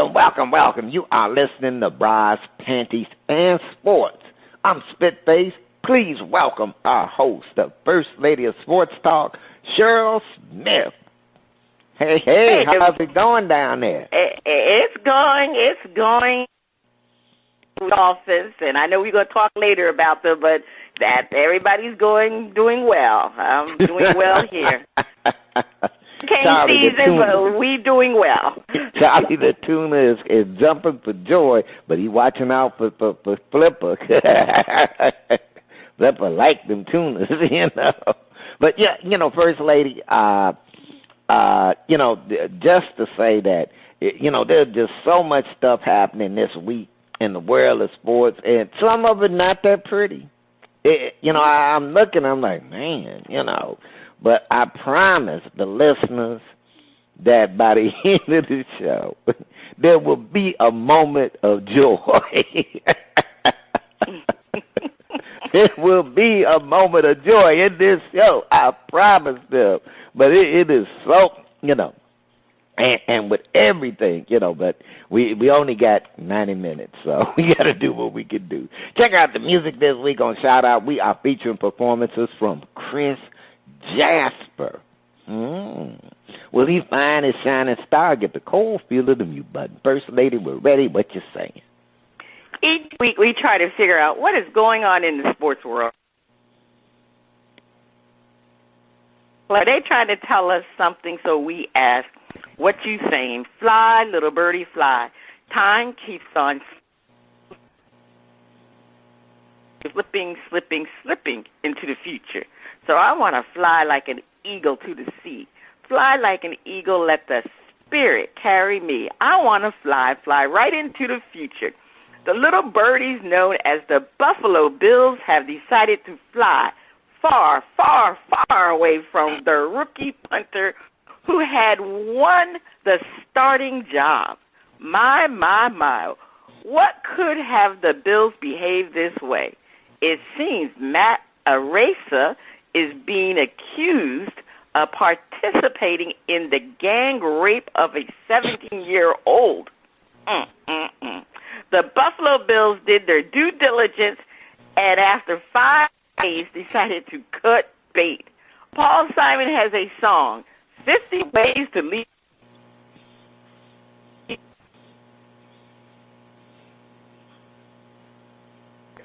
welcome. You are listening to Bras, Panties, and Sports. I'm Spitface. Please welcome our host, the First Lady of Sports Talk, Cheryl Smith. Hey, how's it going down there? It's going. Office, and I know we're going to talk later about them, but that everybody's doing well. I'm doing well here. Season, but we doing well. Charlie the Tuna is jumping for joy, but he watching out for Flipper. Flipper like them tunas, But yeah, First Lady, just to say that, there's just so much stuff happening this week in the world of sports, and some of it not that pretty. I'm looking, I'm like, man, But I promise the listeners that by the end of the show, there will be a moment of joy. There will be a moment of joy in this show. I promise them. But it is so, and with everything, but we only got 90 minutes, so we got to do what we can do. Check out the music this week on Shout Out. We are featuring performances from Chris Jasper. Will he find his shining star? Get the cold feel of the mute button. First Lady, we're ready. What you saying? Each week we try to figure out what is going on in the sports world. Are they trying to tell us something? So we ask, what you saying? Fly, little birdie, fly. Time keeps on slipping into the future. So I want to fly like an eagle to the sea. Fly like an eagle, let the spirit carry me. I want to fly right into the future. The little birdies known as the Buffalo Bills have decided to fly far, far, far away from the rookie punter who had won the starting job. My. What could have the Bills behaved this way? It seems Matt Araiza is being accused of participating in the gang rape of a 17-year-old. The Buffalo Bills did their due diligence and after 5 days decided to cut bait. Paul Simon has a song, 50 Ways to Leave.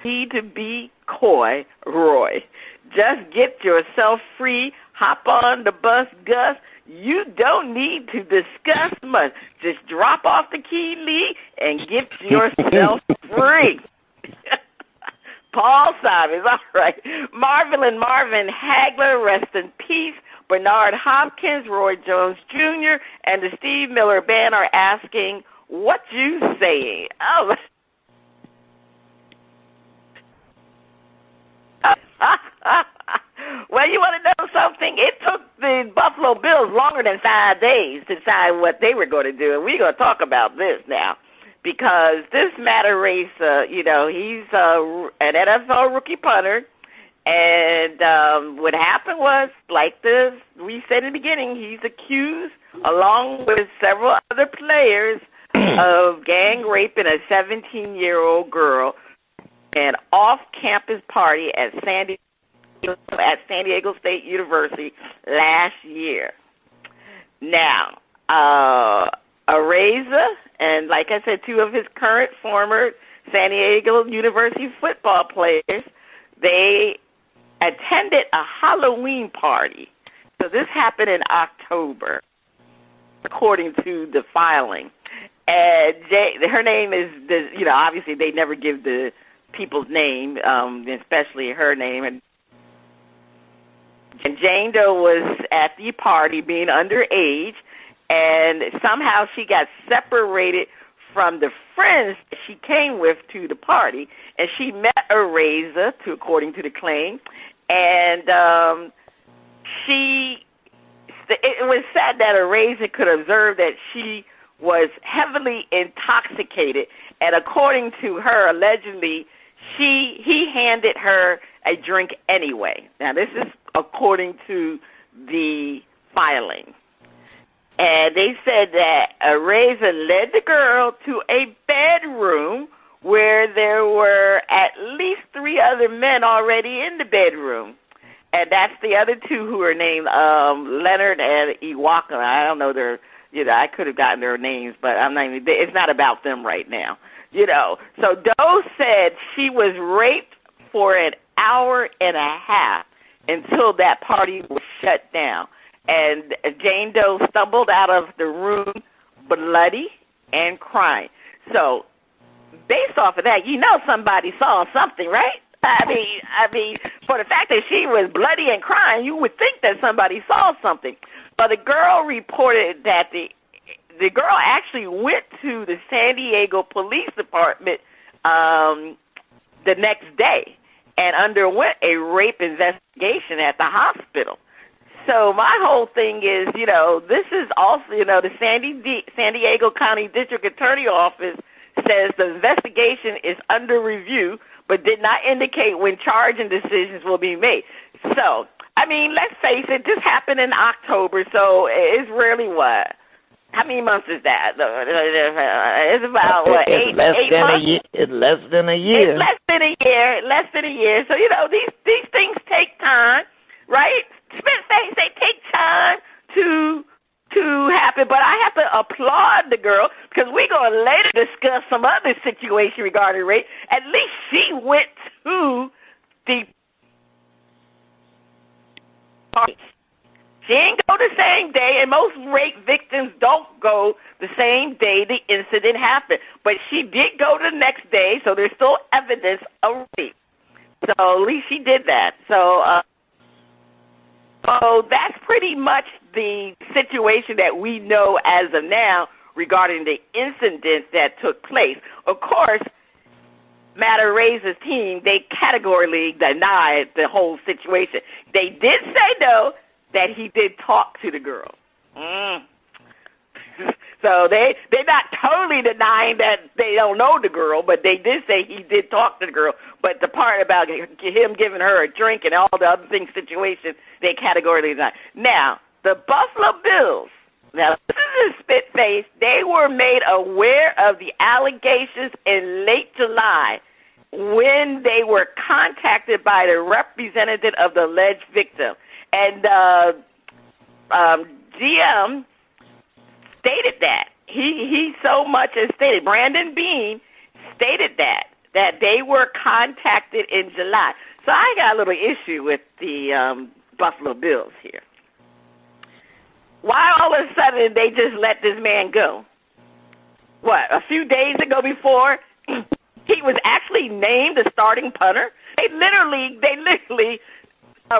Need to be coy, Roy. Just get yourself free. Hop on the bus, Gus. You don't need to discuss much. Just drop off the key, Lee, and get yourself free. Paul Simon, all right. Marvin Hagler, rest in peace. Bernard Hopkins, Roy Jones Jr., and the Steve Miller Band are asking, what you saying? Oh, well, you want to know something? It took the Buffalo Bills longer than 5 days to decide what they were going to do, and we're going to talk about this now because this Matt Araiza, he's an NFL rookie punter, and what happened was, like we said in the beginning, he's accused, along with several other players, of gang raping a 17-year-old girl an off-campus party at San Diego State University last year. Now, Araiza and, like I said, two of his current former San Diego University football players, they attended a Halloween party. So this happened in October, according to the filing. And her name is, obviously they never give the people's name, especially her name. And Jane Doe was at the party being underage, and somehow she got separated from the friends that she came with to the party, and she met Araiza, according to the claim, and it was said that Araiza could observe that she was heavily intoxicated, and according to her, allegedly, he handed her a drink anyway. Now, this is according to the filing. And they said that Reza led the girl to a bedroom where there were at least 3 other men already in the bedroom. And that's the other 2 who are named Leonard and Iwaka. I don't know their, I could have gotten their names, but I'm not even, it's not about them right now. So Doe said she was raped for an hour and a half until that party was shut down. And Jane Doe stumbled out of the room bloody and crying. So based off of that, somebody saw something, right? I mean, for the fact that she was bloody and crying, you would think that somebody saw something. But the girl reported that the girl actually went to the San Diego Police Department the next day and underwent a rape investigation at the hospital. So my whole thing is, this is also, the San Diego County District Attorney Office says the investigation is under review, but did not indicate when charging decisions will be made. So, I mean, let's face it, this happened in October, so it's really what? How many months is that? It's about, what, 8 months? It's less than a year. It's less than a year. So, these things take time, right? They take time to happen, but I have to applaud the girl because we're going to later discuss some other situation regarding rape. At least she went to the party. She didn't go the same day, and most rape victims don't go the same day the incident happened. But she did go the next day, so there's still evidence of rape. So at least she did that. So that's pretty much the situation that we know as of now regarding the incident that took place. Of course, Matt Reza's team, they categorically denied the whole situation. They did say, though, that he did talk to the girl. So they're not totally denying that they don't know the girl, but they did say he did talk to the girl. But the part about him giving her a drink and all the other things situation, they categorically deny. Now, the Buffalo Bills, now this is a spit face, they were made aware of the allegations in late July when they were contacted by the representative of the alleged victim. And GM stated that. He so much as stated, Brandon Bean stated that they were contacted in July. So I got a little issue with the Buffalo Bills here. Why all of a sudden they just let this man go? What, a few days ago before he was actually named the starting punter? They literally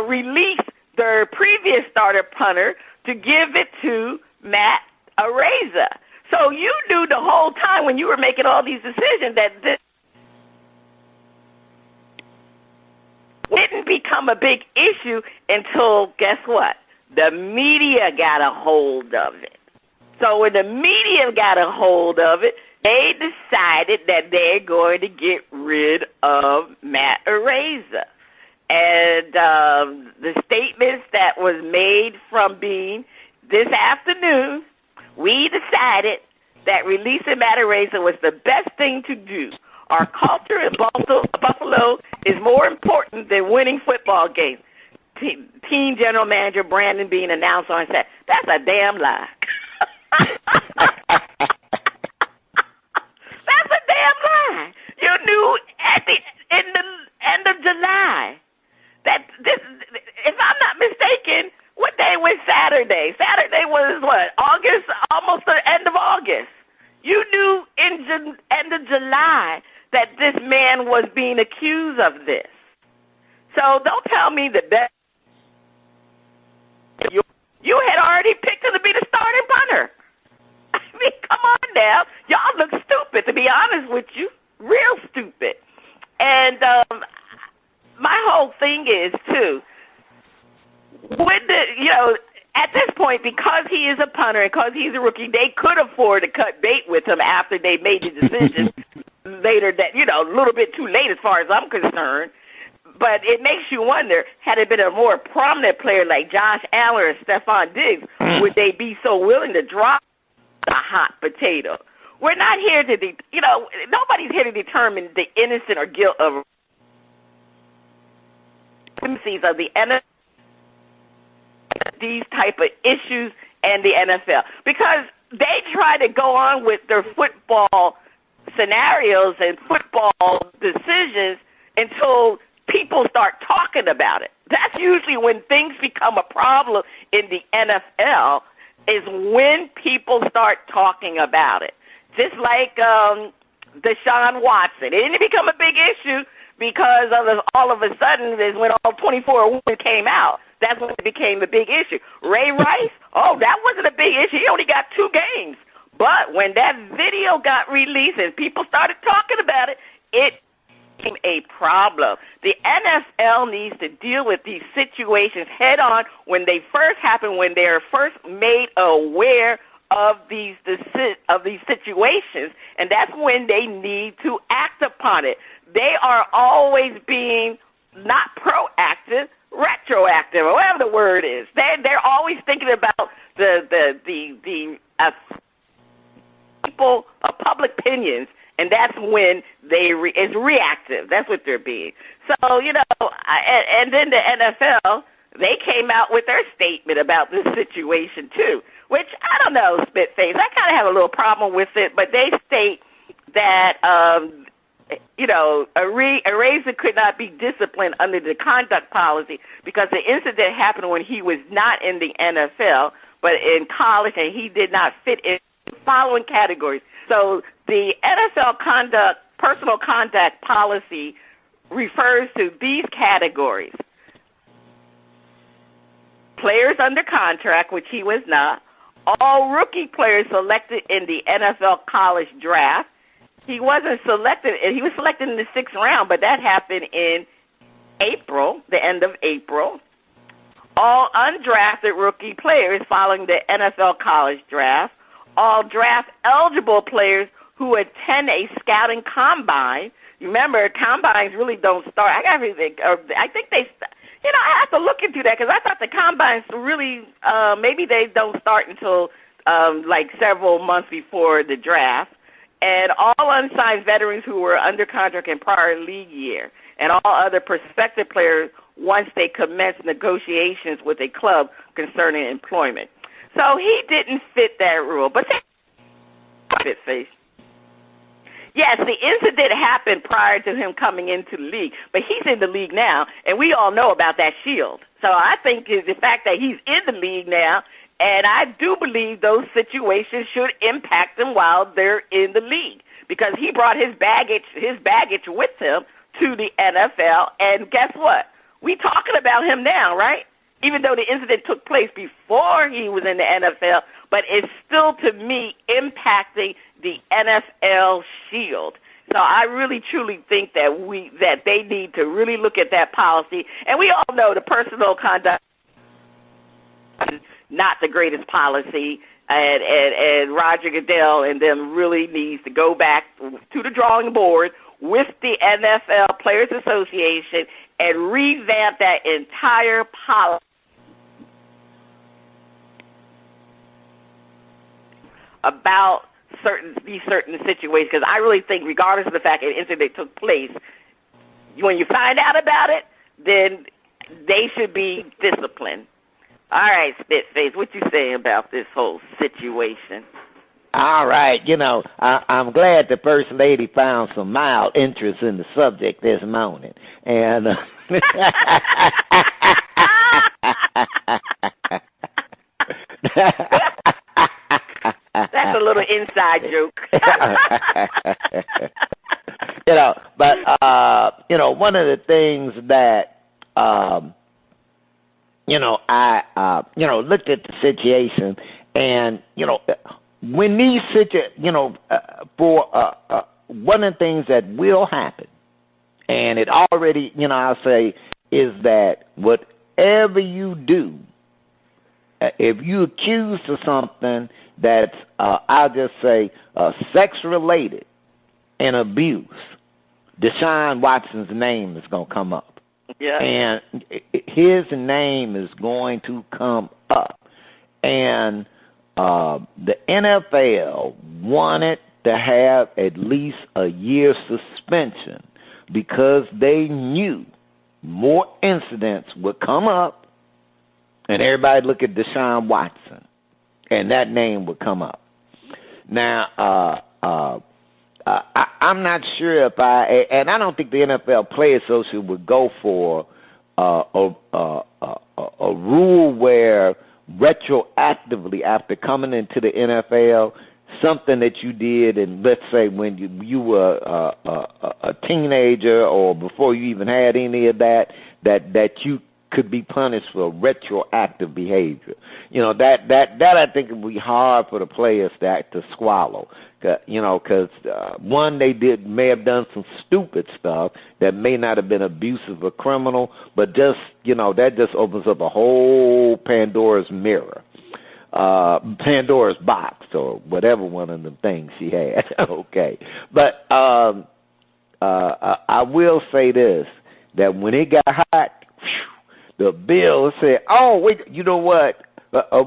released their previous starter punter to give it to Matt Reza. So you knew the whole time when you were making all these decisions that this didn't become a big issue until, guess what? The media got a hold of it. So when the media got a hold of it, they decided that they're going to get rid of Matt Reza. And the statements that was made from Bean this afternoon, we decided that releasing Matt Reza was the best thing to do. Our culture in Buffalo is more important than winning football games. Team General Manager Brandon Bean announced on set. That's a damn lie. That's a damn lie. You knew in the end of July that this, if I'm not mistaken, what day was Saturday? Saturday was what? August, almost the end of August. You knew in end of July that this man was being accused of this. So don't tell me that you had already picked him to be the starting punter. I mean, come on now. Y'all look stupid, to be honest with you. Real stupid. And my whole thing is, too, at this point, because he is a punter and because he's a rookie, they could afford to cut bait with him after they made the decision later that, a little bit too late as far as I'm concerned. But it makes you wonder, had it been a more prominent player like Josh Allen or Stephon Diggs, would they be so willing to drop a hot potato? We're not here to, nobody's here to determine the innocent or guilt of the NFL, these type of issues, and the NFL, because they try to go on with their football scenarios and football decisions until people start talking about it. That's usually when things become a problem in the NFL, is when people start talking about it. Just like Deshaun Watson. It didn't become a big issue because all of a sudden is when all 24 women came out. That's when it became a big issue. Ray Rice, that wasn't a big issue. He only got 2 games. But when that video got released and people started talking about it, it became a problem. The NFL needs to deal with these situations head on when they first happen, when they're first made aware of these situations, and that's when they need to act upon it. They are always being not proactive, retroactive, or whatever the word is. They're always thinking about the people, public opinions, and that's when it's reactive. That's what they're being. So, and then the NFL, they came out with their statement about this situation too, which I don't know, Spitface. I kind of have a little problem with it, but they state that, a razor could not be disciplined under the conduct policy because the incident happened when he was not in the NFL, but in college, and he did not fit in the following categories. So the NFL personal conduct policy refers to these categories: players under contract, which he was not; all rookie players selected in the NFL college draft. He wasn't selected. He was selected in the 6th round, but that happened in April, the end of April. All undrafted rookie players following the NFL college draft. All draft-eligible players who attend a scouting combine. Remember, combines really don't start. I think they, I have to look into that because I thought the combines really, maybe they don't start until like several months before the draft. And all unsigned veterans who were under contract in prior league year, and all other prospective players once they commenced negotiations with a club concerning employment. So he didn't fit that rule, but fit face. Yes, the incident happened prior to him coming into the league, but he's in the league now, and we all know about that shield. So I think the fact that he's in the league now, and I do believe those situations should impact him while they're in the league, because he brought his baggage with him to the NFL, and guess what? We talking about him now, right? Even though the incident took place before he was in the NFL, but it's still, to me, impacting the NFL shield. So I really, truly think that they need to really look at that policy. And we all know the personal conduct is not the greatest policy, and Roger Goodell and them really needs to go back to the drawing board with the NFL Players Association and revamp that entire policy about these certain situations, because I really think, regardless of the fact that an incident took place, when you find out about it, then they should be disciplined. All right, Spitface, what you saying about this whole situation? All right, I'm glad the First Lady found some mild interest in the subject this morning. And that's a little inside joke. But one of the things that I looked at the situation, and when these one of the things that will happen, and it already, I'll say, is that whatever you do, if you accused of something that's, I'll just say, sex-related and abuse, Deshaun Watson's name is going to come up. Yeah. And his name is going to come up. And the NFL wanted to have at least a year suspension because they knew more incidents would come up, and everybody look at Deshaun Watson, and that name would come up. Now, I'm not sure if and I don't think the NFL Players Association would go for a rule where retroactively after coming into the NFL, something that you did, and let's say when you were a teenager or before you even had any of that you could be punished for retroactive behavior. You know, that I think would be hard for the players to swallow. You know, because one, they may have done some stupid stuff that may not have been abusive or criminal, but just, you know, that just opens up a whole Pandora's mirror. Pandora's box or whatever one of the things she had. Okay. But I will say this, that when it got hot, the Bills said, oh, wait, you know what?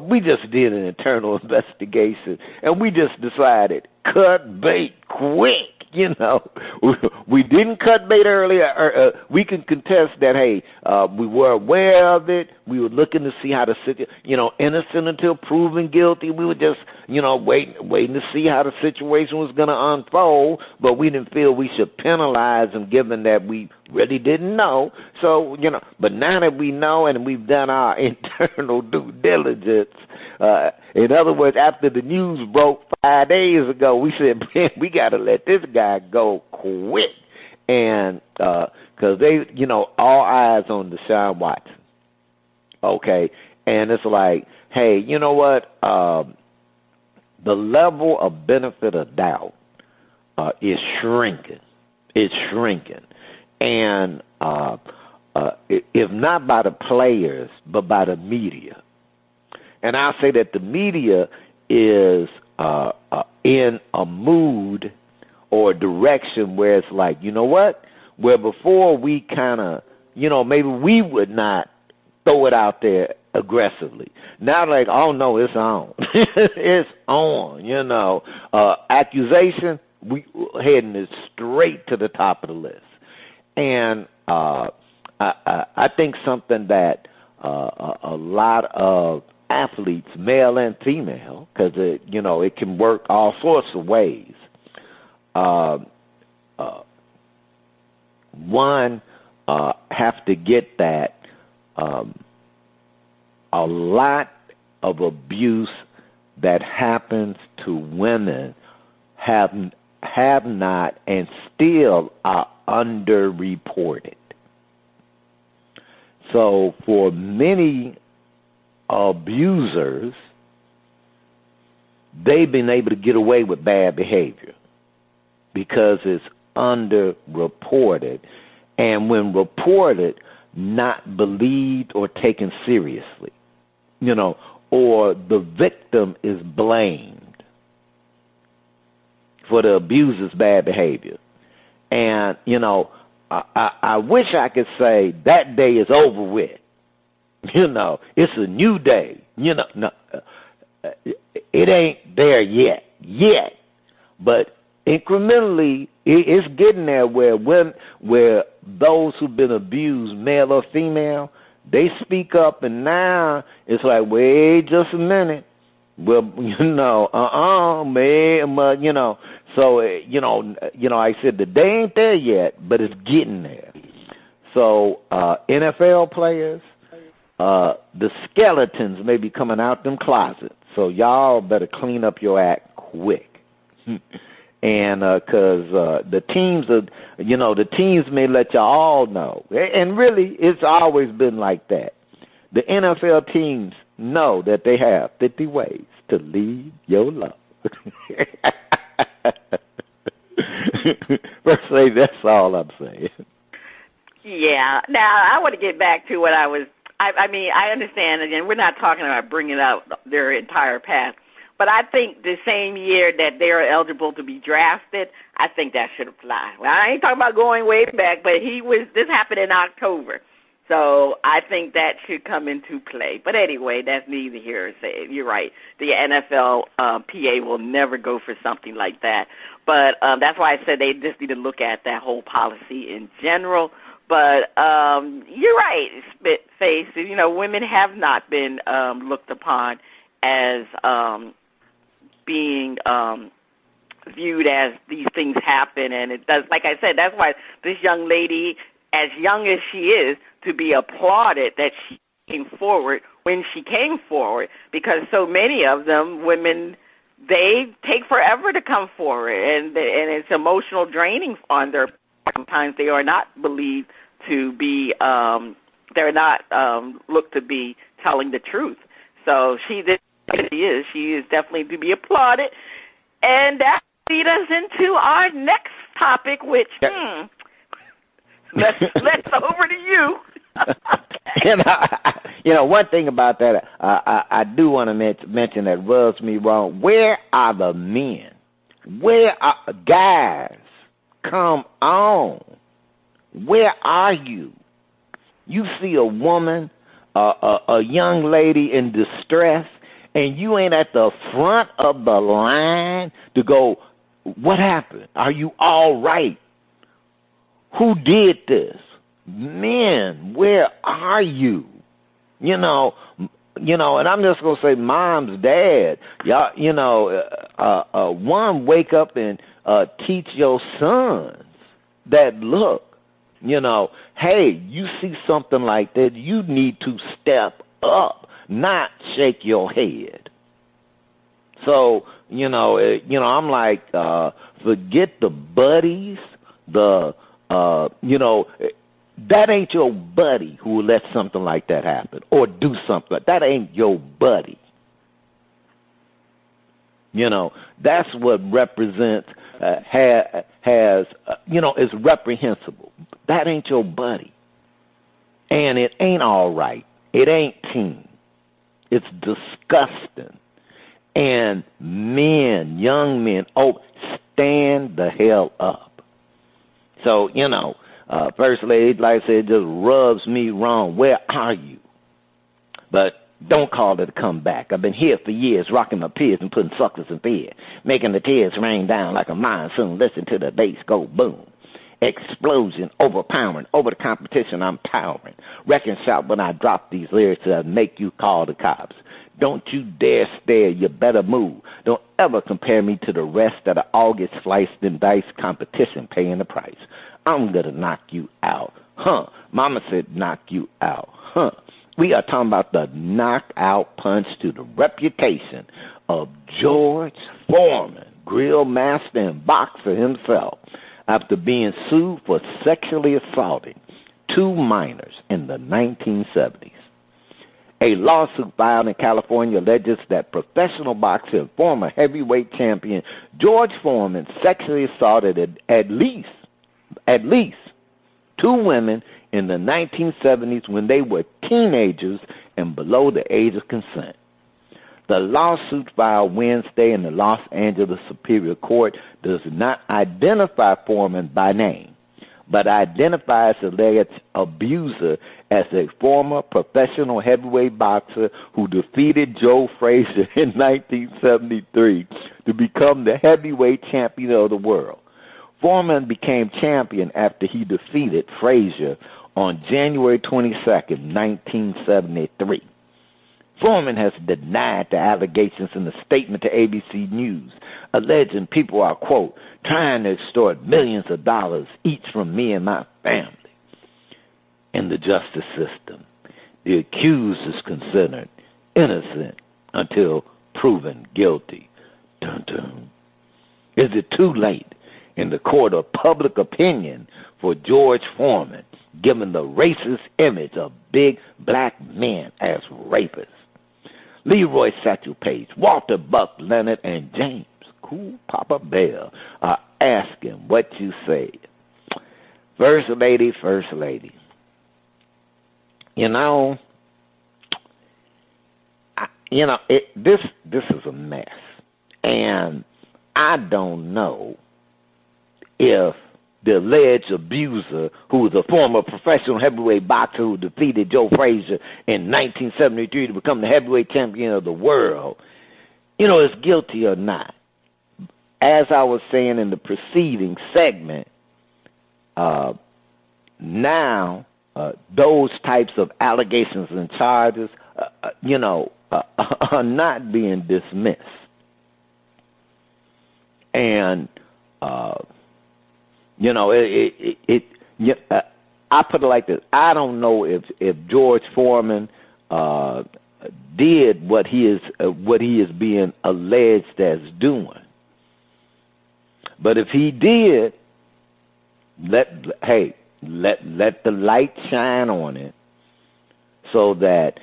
We just did an internal investigation, and we just decided, cut bait quick. You know, we didn't cut bait earlier. We can contest that, hey, we were aware of it. We were looking to see how innocent until proven guilty. We were just, waiting to see how the situation was going to unfold, but we didn't feel we should penalize them given that we really didn't know. So, but now that we know and we've done our internal due diligence, in other words, after the news broke 5 days ago, we said, man, we got to let this guy go quick. And because they, all eyes on Deshaun Watson. Okay. And it's like, hey, you know what? The level of benefit of doubt is shrinking. It's shrinking. And if not by the players, but by the media. And I'll say that the media is in a mood or a direction where it's like, you know what? Where before we kind of, maybe we would not throw it out there aggressively. Now like, oh, no, it's on. It's on, accusation, we heading it straight to the top of the list. And I think something that a lot of athletes, male and female, because it can work all sorts of ways. One have to get that a lot of abuse that happens to women have not and still are underreported. So for many abusers, they've been able to get away with bad behavior because it's underreported, and when reported, not believed or taken seriously, or the victim is blamed for the abuser's bad behavior. And, I wish I could say that day is over with. It's a new day. No, it ain't there yet. But incrementally, it's getting there where those who've been abused, male or female, they speak up, and now it's like, wait just a minute. Well, man, So, I said the day ain't there yet, but it's getting there. So, NFL players, the skeletons may be coming out them closets. So y'all better clean up your act quick. And because the teams the teams may let y'all all know. And really, it's always been like that. The NFL teams know that they have 50 ways to leave your love. Personally, that's all I'm saying. Yeah. Now, I want to get back to what I understand, again, we're not talking about bringing out their entire past, but I think the same year that they're eligible to be drafted, I think that should apply. Well, I ain't talking about going way back, but this happened in October. So I think that should come into play. But anyway, that's neither here nor there. You're right. The NFL PA will never go for something like that. But that's why I said they just need to look at that whole policy in general. But you're right, Spitface. You know, women have not been looked upon as being viewed as these things happen. And it does, like I said, that's why this young lady, as young as she is, to be applauded that she came forward when she came forward, because so many of them, women, they take forever to come forward, and it's emotional draining on their part. Sometimes they are not believed to be, they're not looked to be telling the truth. So she is definitely to be applauded. And that leads us into our next topic, which, let's over to you. One thing about that, I do want to mention that rubs me wrong. Where are the men? Where are guys? Come on. Where are you? You see a woman, a young lady in distress, and you ain't at the front of the line to go, what happened? Are you all right? Who did this? Men, where are you? And I'm just going to say moms, dad, y'all, one, wake up and teach your sons that, look, hey, you see something like that, you need to step up, not shake your head. So, I'm like, forget the buddies, that ain't your buddy who will let something like that happen or do something. That ain't your buddy. That's what represents, is reprehensible. That ain't your buddy. And it ain't all right. It ain't teen. It's disgusting. And men, young men, stand the hell up. So, First Lady, like I said, just rubs me wrong. Where are you? But don't call it a comeback. I've been here for years, rocking my peers and putting suckers in bed, making the tears rain down like a monsoon. Listen to the bass go boom. Explosion, overpowering, over the competition I'm powering. Wrecking shout when I drop these lyrics that make you call the cops. Don't you dare stare, you better move. Don't ever compare me to the rest of the August sliced and diced competition paying the price. I'm going to knock you out. Mama said knock you out. We are talking about the knockout punch to the reputation of George Foreman, grill master and boxer himself, after being sued for sexually assaulting 2 minors in the 1970s. A lawsuit filed in California alleges that professional boxer and former heavyweight champion George Foreman sexually assaulted at least 2 women in the 1970s when they were teenagers and below the age of consent. The lawsuit filed Wednesday in the Los Angeles Superior Court does not identify Foreman by name, but identifies the alleged abuser as a former professional heavyweight boxer who defeated Joe Frazier in 1973 to become the heavyweight champion of the world. Foreman became champion after he defeated Frazier on January 22, 1973. Foreman has denied the allegations in a statement to ABC News, alleging people are, quote, trying to extort millions of dollars each from me and my family. In the justice system, the accused is considered innocent until proven guilty. Dun, dun. Is it too late in the court of public opinion for George Foreman, given the racist image of big black men as rapists? Leroy Satchel Paige, Walter Buck Leonard, and James Cool Papa Bell are asking what you say. First Lady. This is a mess, and I don't know if the alleged abuser, who was a former professional heavyweight boxer who defeated Joe Frazier in 1973 to become the heavyweight champion of the world, is guilty or not. As I was saying in the preceding segment, now those types of allegations and charges, are not being dismissed. And, I put it like this. I don't know if George Foreman did what he is being alleged as doing. But if he did, let the light shine on it, so that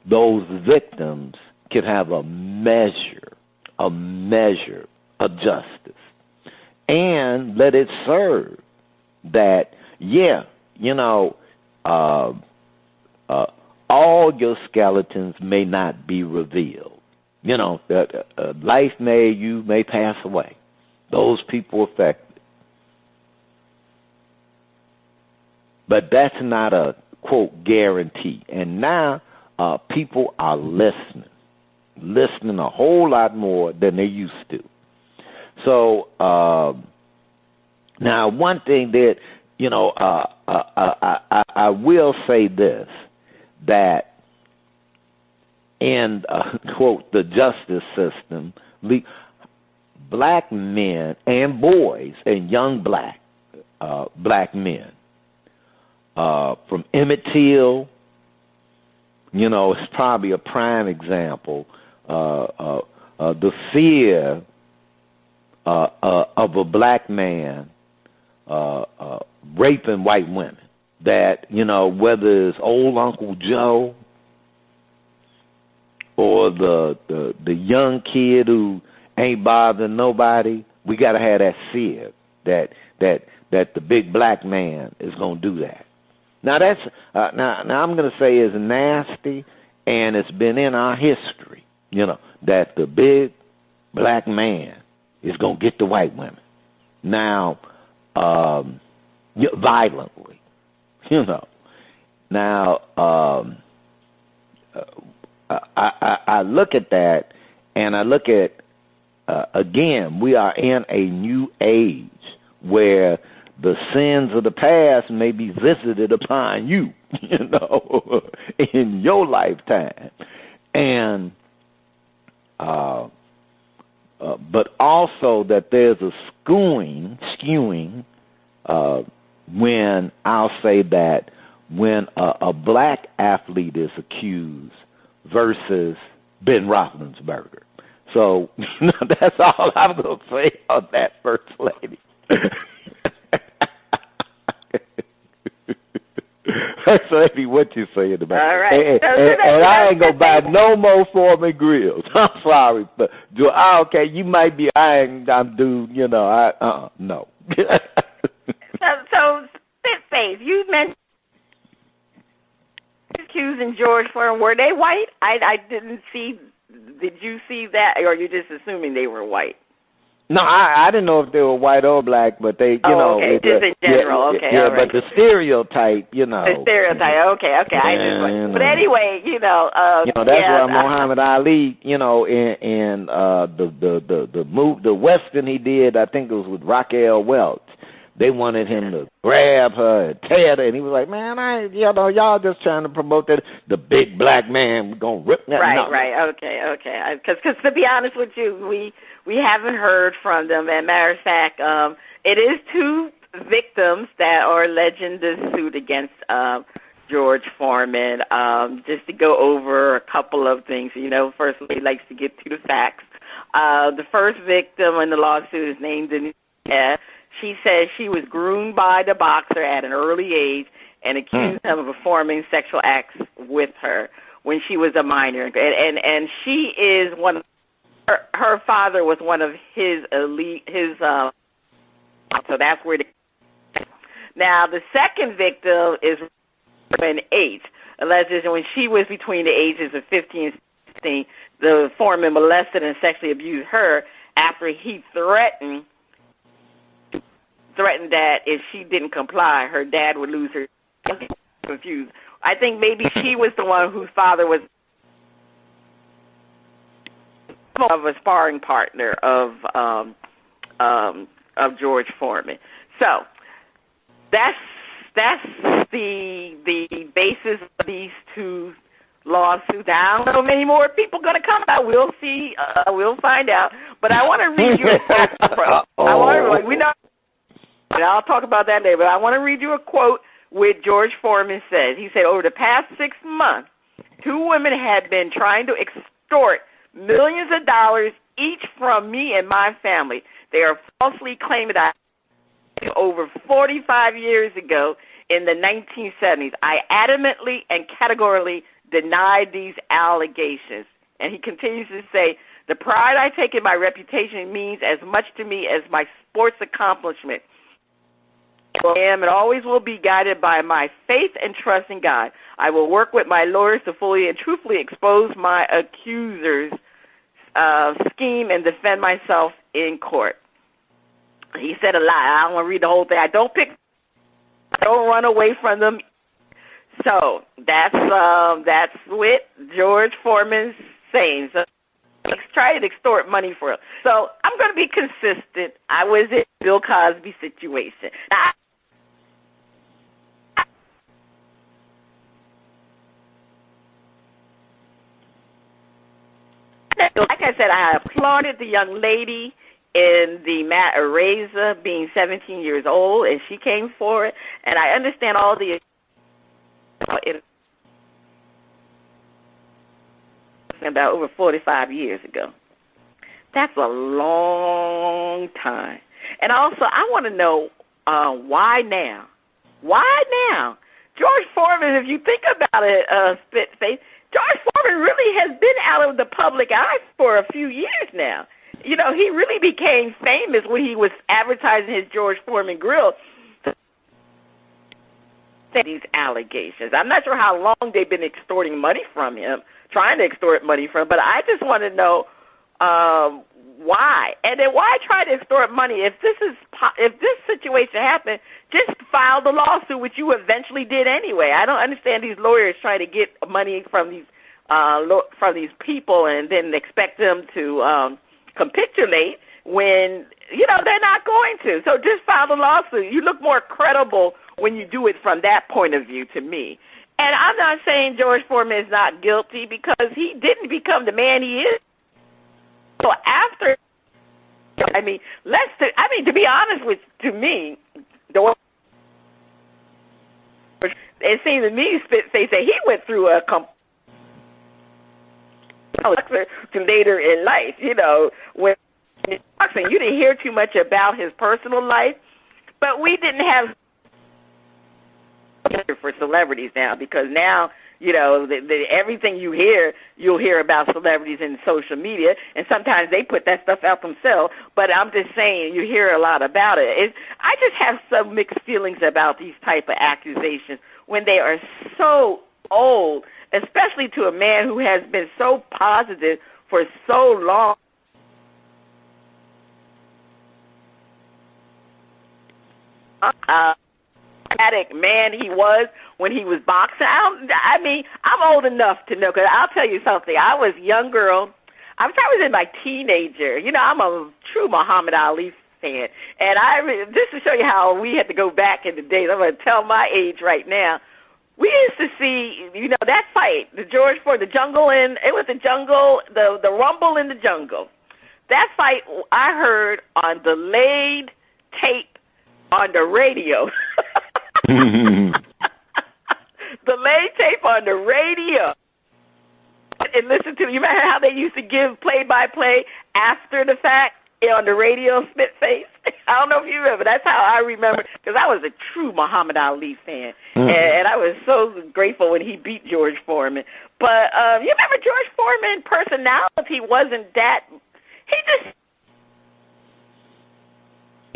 those victims can have a measure of justice, and let it serve that, all your skeletons may not be revealed. Life you may pass away. Those people affected. But that's not a, quote, guarantee. And now people are listening a whole lot more than they used to. So now one thing that, I will say this, that in, quote, the justice system, black men and boys and young black men, from Emmett Till, it's probably a prime example, the fear of a black man raping white women, that, whether it's old Uncle Joe or the young kid who ain't bothering nobody, we got to have that fear that the big black man is going to do that. Now that's now I'm going to say is nasty, and it's been in our history, that the big black man is going to get the white women. Now, violently, Now, I look at that, and I look at, again, we are in a new age where the sins of the past may be visited upon you, in your lifetime. And, but also that there's a skewing when I'll say that when a black athlete is accused versus Ben Roethlisberger. So that's all I'm going to say on that, First Lady. First Lady, what you saying about it? All right. And I ain't going to buy no more Foreman grills. I'm sorry. But okay, you might be, I'm dude, no. So, Spitface, you mentioned accusing George Foreman. Were they white? I didn't see. Did you see that, or are you just assuming they were white? No, I didn't know if they were white or black, but they, okay, just in general, okay, yeah, all right. But the stereotype, The stereotype, okay, I just. But anyway, that's why Muhammad Ali, in the Western he did, I think it was with Raquel Welch. They wanted him to grab her and tear her, and he was like, "Man, y'all just trying to promote that the big black man. We're gonna rip that." Right, okay. Because to be honest with you, we haven't heard from them. And matter of fact, it is two victims that are alleging this suit against George Foreman. Just to go over a couple of things, first he likes to get to the facts. The first victim in the lawsuit is named Denise. She says she was groomed by the boxer at an early age and accused him of performing sexual acts with her when she was a minor. And she is her father was one of his elite, so that's where now the second victim is an 8. Alleges when she was between the ages of 15 and 16, the foreman molested and sexually abused her after he threatened threatened that if she didn't comply, her dad would lose her. I'm confused. I think maybe she was the one whose father was of a sparring partner of George Foreman. So that's the basis of these two lawsuits. I don't know if many more people going to come out. We'll see. We'll find out. But I want to read you a quote. We know, and I'll talk about that later. But I want to read you a quote which George Foreman says. He said, over the past 6 months, 2 women had been trying to extort millions of dollars each from me and my family. They are falsely claiming that over 45 years ago in the 1970s. I adamantly and categorically denied these allegations. And he continues to say, the pride I take in my reputation means as much to me as my sports accomplishment. I am and always will be guided by my faith and trust in God. I will work with my lawyers to fully and truthfully expose my accusers' scheme and defend myself in court. He said a lot. I don't want to read the whole thing. I don't run away from them. So that's what George Foreman's saying. So try to extort money for him. So I'm going to be consistent. I was in Bill Cosby situation. Now, like I said, I applauded the young lady in the Matt Araiza being 17 years old, and she came forward. And I understand all the about over 45 years ago. That's a long time. And also, I want to know why now? Why now? George Foreman, if you think about it, Spitface, George Foreman really has been out of the public eye for a few years now. You know, he really became famous when he was advertising his George Foreman grill. These allegations. I'm not sure how long they've been extorting money from him, trying to extort money from him, but I just want to know why. And then why try to extort money? If this situation happened, just file the lawsuit, which you eventually did anyway. I don't understand these lawyers trying to get money from these people and then expect them to capitulate when, you know, they're not going to. So just file the lawsuit. You look more credible when you do it from that point of view to me. And I'm not saying George Foreman is not guilty because he didn't become the man he is. So after, to be honest to me, it seems to me, Spitface, that he went through a later in life, you know, when boxing, you didn't hear too much about his personal life, but we didn't have for celebrities now, because now, you know, everything you'll hear about celebrities in social media, and sometimes they put that stuff out themselves, but I'm just saying you hear a lot about it. I just have some mixed feelings about these type of accusations when they are so old, especially to a man who has been so positive for so long. Man he was when he was boxing. I'm old enough to know, because I'll tell you something. I was a young girl. I was in my teenager. You know, I'm a true Muhammad Ali fan. And just to show you how we had to go back in the days, I'm going to tell my age right now. We used to see, you know, that fight, the George Ford, the Rumble in the Jungle. That fight I heard on delayed tape on the radio. Delayed tape on the radio. And listen to, you remember how they used to give play-by-play after the fact on the radio, Spitface? I don't know if you remember. That's how I remember, because I was a true Muhammad Ali fan. And I was so grateful when he beat George Foreman. But you remember George Foreman's personality wasn't that, he just,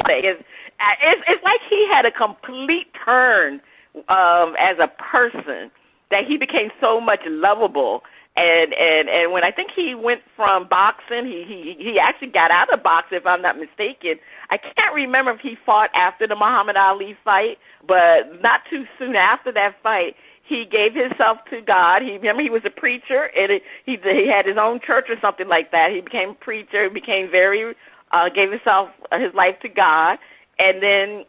it's like he had a complete turn as a person, that he became so much lovable. And when I think he went from boxing, he actually got out of boxing, if I'm not mistaken. I can't remember if he fought after the Muhammad Ali fight, but not too soon after that fight, he gave himself to God. He was a preacher, and he had his own church or something like that. He became a preacher, became gave his life to God, and then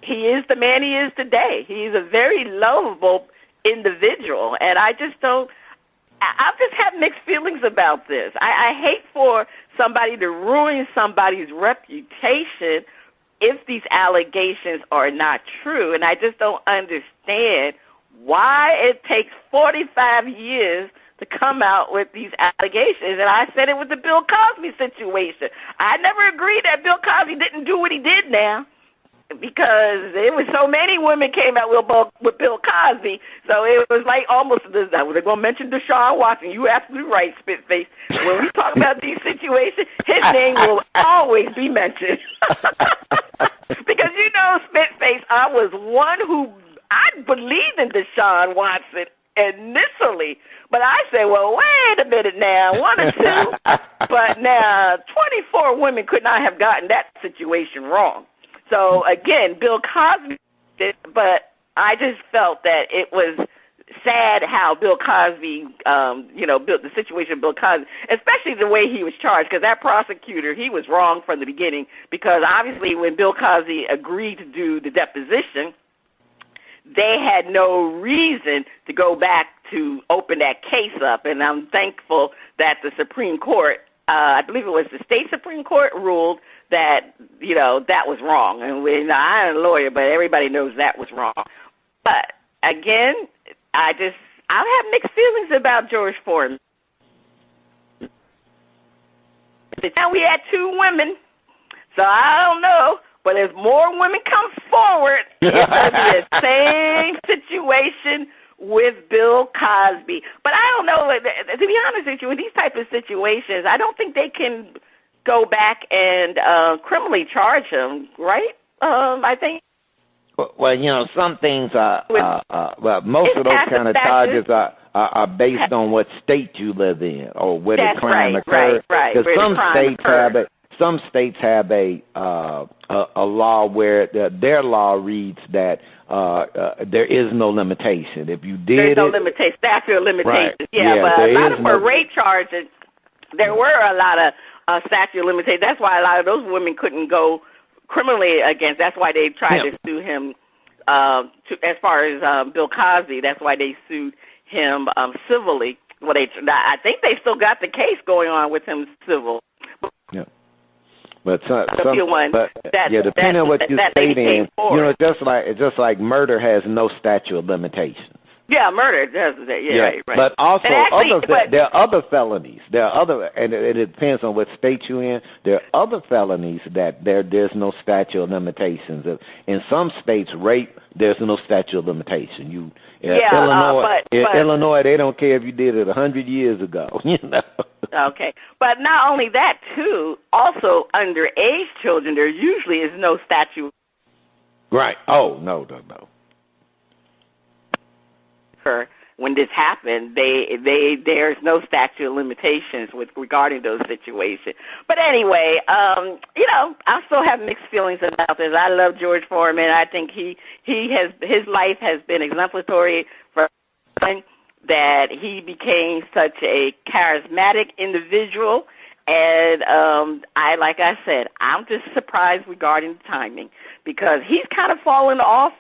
he is the man he is today. He's a very lovable individual, and I've just had mixed feelings about this. I hate for somebody to ruin somebody's reputation if these allegations are not true, and I just don't understand why it takes 45 years to come out with these allegations. And I said it was the Bill Cosby situation. I never agreed that Bill Cosby didn't do what he did now, because there was so many women came out with Bill Cosby. So it was like almost, they're going to mention Deshaun Watson. You're absolutely right, Spitface. When we talk about these situations, his name will always be mentioned. Because, Spitface, I was one who, I believed in Deshaun Watson initially, but I said, well, wait a minute now, one or two. But now, 24 women could not have gotten that situation wrong. So, again, Bill Cosby did, but I just felt that it was sad how Bill Cosby, the situation of Bill Cosby, especially the way he was charged, because that prosecutor, he was wrong from the beginning, because obviously when Bill Cosby agreed to do the deposition, they had no reason to go back to open that case up, and I'm thankful that the Supreme Court, I believe it was the state Supreme Court, ruled that, that was wrong. And I am a lawyer, but everybody knows that was wrong. But, again, I have mixed feelings about George Foreman. Now we had 2 women, so I don't know. But as more women come forward, it's going to be the same situation with Bill Cosby. But I don't know, to be honest with you, in these type of situations, I don't think they can go back and criminally charge him, right? I think. Well, some things are, most of those kind of charges are based on what state you live in or where the crime occurred. Right. Because some states have a law where their law reads that there is no limitation. If you did there's no limitation, statute of limitations. Right. Yeah, but a lot of them were rape charges. There were a lot of statute of limitations. That's why a lot of those women couldn't go criminally against. That's why they tried to sue him. As far as Bill Cosby, that's why they sued him civilly. Well, I think they still got the case going on with him civil. Yeah. But depending on what you're stating, just like murder has no statute of limitations. Yeah, murder does that. Yeah, right. But also there are other felonies. And it depends on what state you're in. There are other felonies that there's no statute of limitations. In some states, rape, there's no statute of limitation. Illinois, they don't care if you did it 100 years ago. Okay, but not only that too. Also, underage children, there usually is no statute. Right. Oh no. When this happened, there's no statute of limitations regarding those situations. But anyway, I still have mixed feelings about this. I love George Foreman. I think his life has been exemplary for that he became such a charismatic individual. And like I said, I'm just surprised regarding the timing, because he's kind of fallen off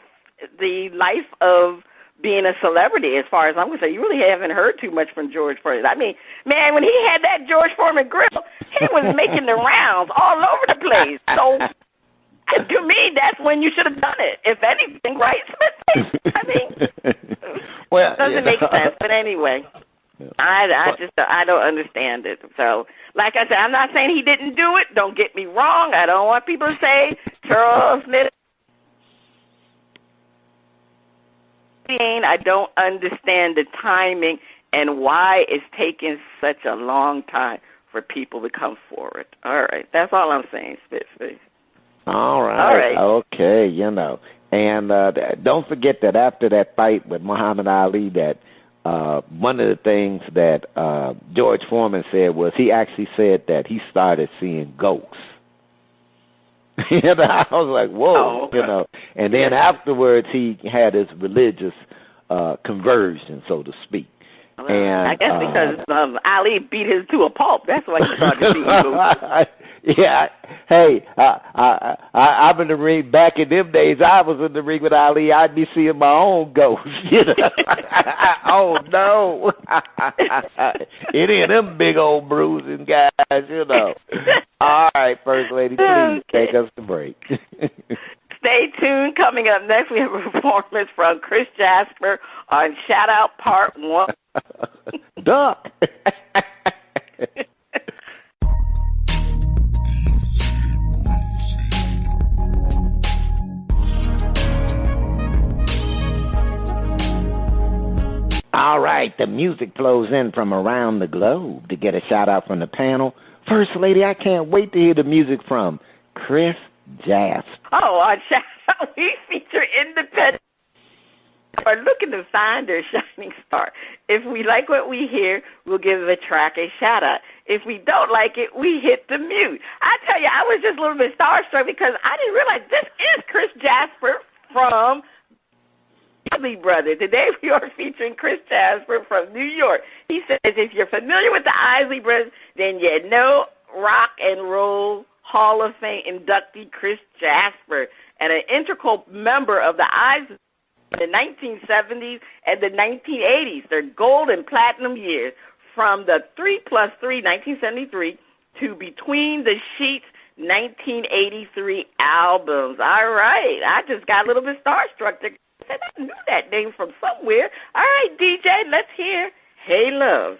the life of being a celebrity, as far as I'm concerned. You really haven't heard too much from George Foreman. I mean, man, when he had that George Foreman grill, he was making the rounds all over the place. So, to me, that's when you should have done it, if anything, right? I mean, it doesn't make sense. But anyway, I don't understand it. So, like I said, I'm not saying he didn't do it. Don't get me wrong. I don't want people to say Cheryl Smith. I don't understand the timing and why it's taking such a long time for people to come forward. All right. That's all I'm saying, Spitface. All right. Okay, And don't forget that after that fight with Muhammad Ali, that one of the things that George Foreman said was he actually said that he started seeing ghosts. You know, I was like, whoa, you know. And then afterwards, he had his religious conversion, so to speak. And I guess because Ali beat his to a pulp. That's why he started seeing ghosts. Yeah. Hey, I'm in the ring. Back in them days, I was in the ring with Ali. I'd be seeing my own ghosts. You know? Oh, no. Any of them big old bruising guys, you know. All right, First Lady, please take us to break. Stay tuned. Coming up next, we have a performance from Chris Jasper on Shout Out Part 1. Duck. All right, the music flows in from around the globe to get a shout-out from the panel. First Lady, I can't wait to hear the music from Chris Jasper. Oh, on Shout-Out, we feature independent are looking to find their shining star. If we like what we hear, we'll give the track a shout-out. If we don't like it, we hit the mute. I tell you, I was just a little bit starstruck because I didn't realize this is Chris Jasper from Isley Brothers. Today we are featuring Chris Jasper from New York. He says if you're familiar with the Isley Brothers, then you know Rock and Roll Hall of Fame inductee Chris Jasper and an integral member of the Isley in the 1970s and the 1980s, their gold and platinum years, from the 3+3 1973 to Between the Sheets 1983 albums. All right, I just got a little bit starstruck there. I knew that name from somewhere. All right, DJ, let's hear Hey Love.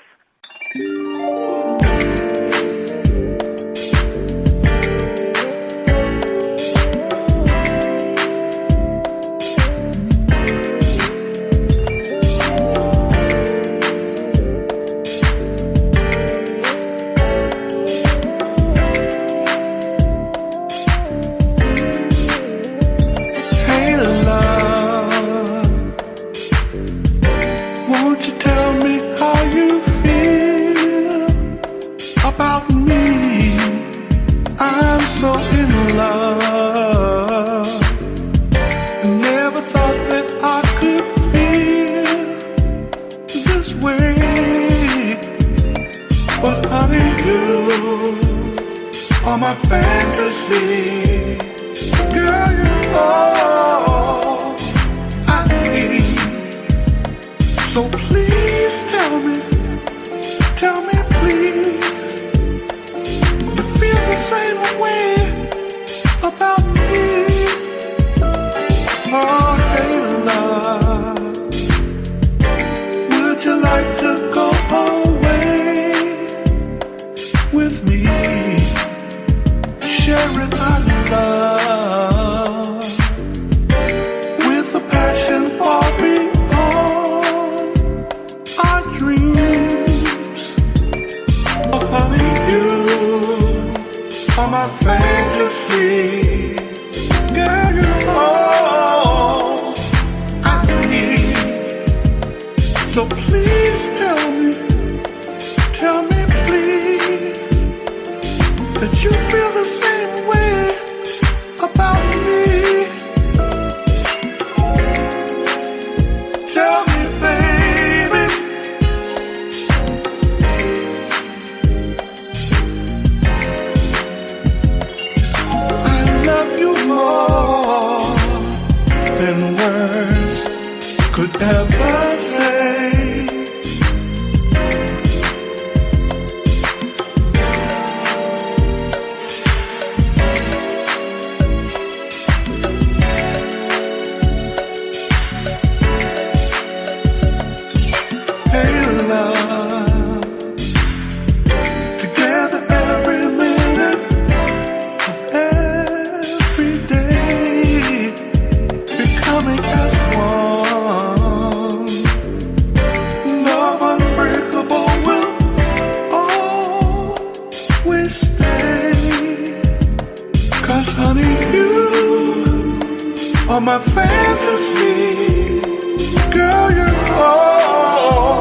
My fantasy, girl, you're all I need. So please tell me please, you feel the same way about me. Oh, hey love, would you like to go away with me? Sharing our love with a passion far beyond our dreams. Oh, honey, you are my fantasy. Girl, you're all I need. So please tell me please, that you feel the same way about me. Tell me, baby. I love you more than words could ever say. My fantasy, girl, you're all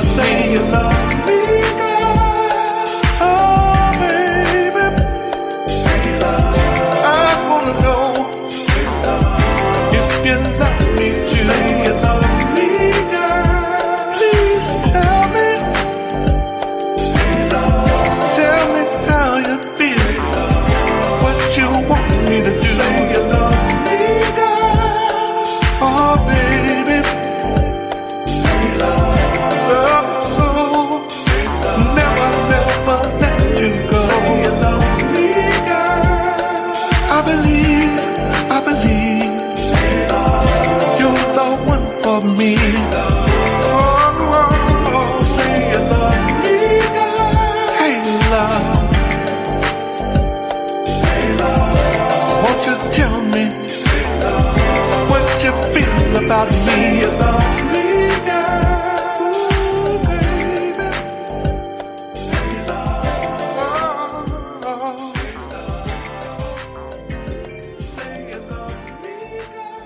Say you love me, girl. Oh, baby. I wanna know if you love me too. Say you love me, girl. Please tell me. Tell me how you feel. What you want me to do. Say you love me, girl. Oh, baby. Love so. Never, never let you go. Say you love me, girl. I believe you're the one for me. Oh, say you love me, girl. Hey, love. Won't you tell me what you feel about me? Say you love me, girl. Ooh, baby. Hey, love. Oh, say you love me, girl.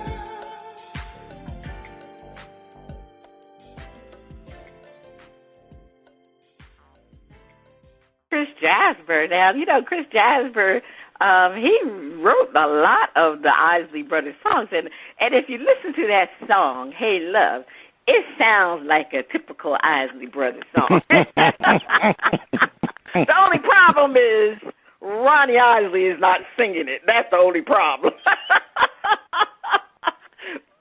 Chris Jasper. Now, you know, Chris Jasper, he wrote a lot of the Isley Brothers songs. And if you listen to that song, Hey Love, it sounds like a typical Isley Brothers song. The only problem is Ronnie Isley is not singing it. That's the only problem.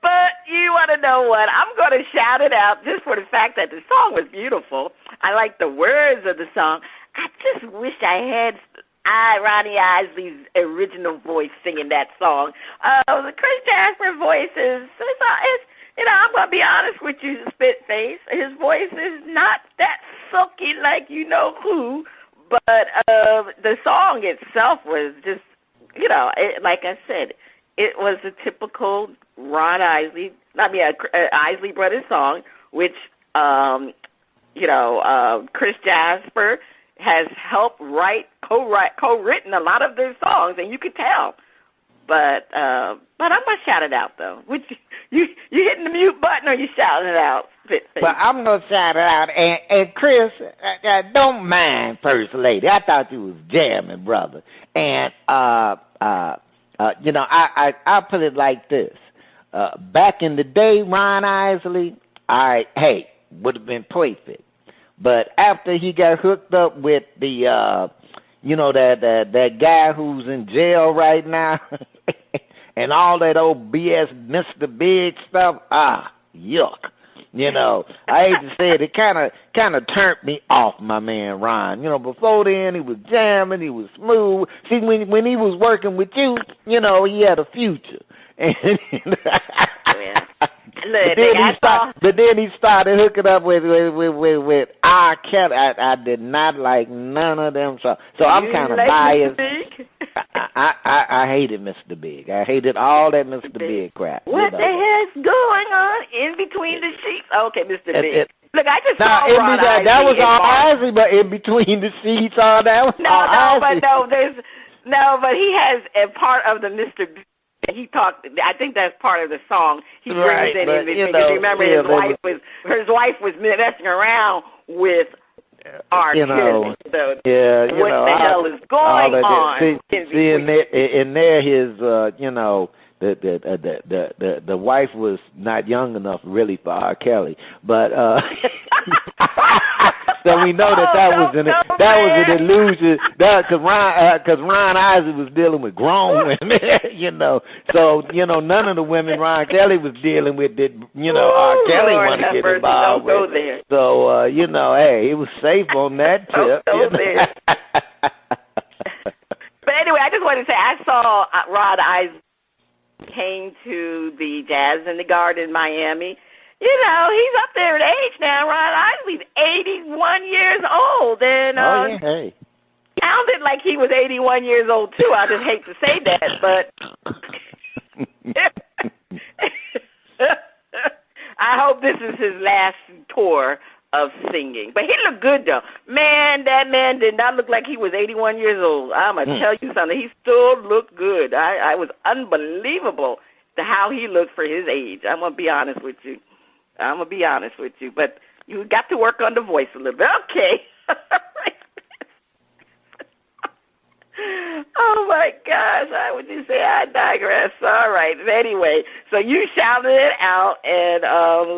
But you want to know what? I'm going to shout it out just for the fact that the song was beautiful. I like the words of the song. I just wish I had Ronnie Isley's original voice singing that song. The Chris Jasper voice is, you know, I'm going to be honest with you, Spitface. His voice is not that silky like you know who, but the song itself was just, you know, like I said, it was a typical Isley Brothers song, which, you know, Chris Jasper has helped co-written a lot of their songs, and you could tell. But I'm gonna shout it out though. Which you hitting the mute button or you shouting it out? Well, I'm gonna shout it out, and Chris, don't mind First Lady. I thought you was jamming, brother. And you know, I put it like this. Back in the day, Ron Isley, would have been perfect. But after he got hooked up with the, you know, that guy who's in jail right now, and all that old BS Mr. Big stuff, yuck. You know, I hate to say it, it kind of turned me off, my man Ron. You know, before then he was jamming, he was smooth. See, when he was working with you, you know, he had a future. And but then he started hooking up with R. Kelly. I did not like none of them. So I'm kind of biased. I hated Mr. Big. I hated all that Mr. Big crap. What the hell's going on in between the sheets? Okay, Mr. Big. Look, I just saw Ron Isley. That was all Isley, but in between the sheets, all that was all Isley. But he has a part of the Mr. Big. He talked. I think that's part of the song. He brings it in because remember his wife was messing around with R. Kelly. So what the hell is going on? In there, his you know, the wife was not young enough really for R. Kelly, but so we know that was an illusion. Because Ron Isley was dealing with grown women, you know. So you know, none of the women Ron Kelly was dealing with did you know R. Kelly wanted to get involved with. There. So you know, hey, he was safe on that tip. But anyway, I just wanted to say I saw Ron Isley came to the Jazz in the Garden in Miami. You know, he's up there in age now. Ron Isley's 81 years old. And sounded like he was 81 years old, too. I just hate to say that, but I hope this is his last tour of singing. But he looked good, though. Man, that man did not look like he was 81 years old. I'm going to tell you something. He still looked good. I was unbelievable to how he looked for his age. I'm going to be honest with you. But You got to work on the voice a little bit. Okay. Oh, my gosh. Why would you say I digress? All right. Anyway, so you shouted it out, and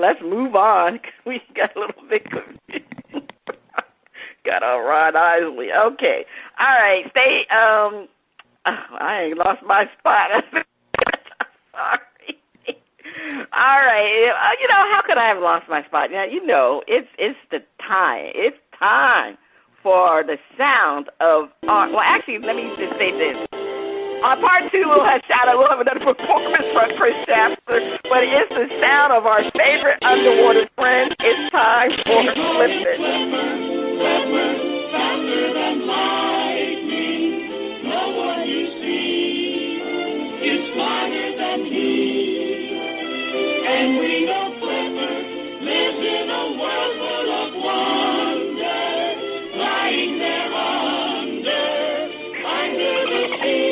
let's move on. We got a little bit confused. Got on Ron Isley. Okay. All right. Stay. I ain't lost my spot. Sorry. All right. How could I have lost my spot? Now, it's the time. It's time for the sound of art. Well, actually, let me just say this. On part 2, we'll have another performance from Jasper, but it's the sound of our favorite underwater friend. It's time for Flippin'. Faster than lightning, no one you see is smarter than he. And we know Flipper lives in a world full of wonder, lying there under the sea.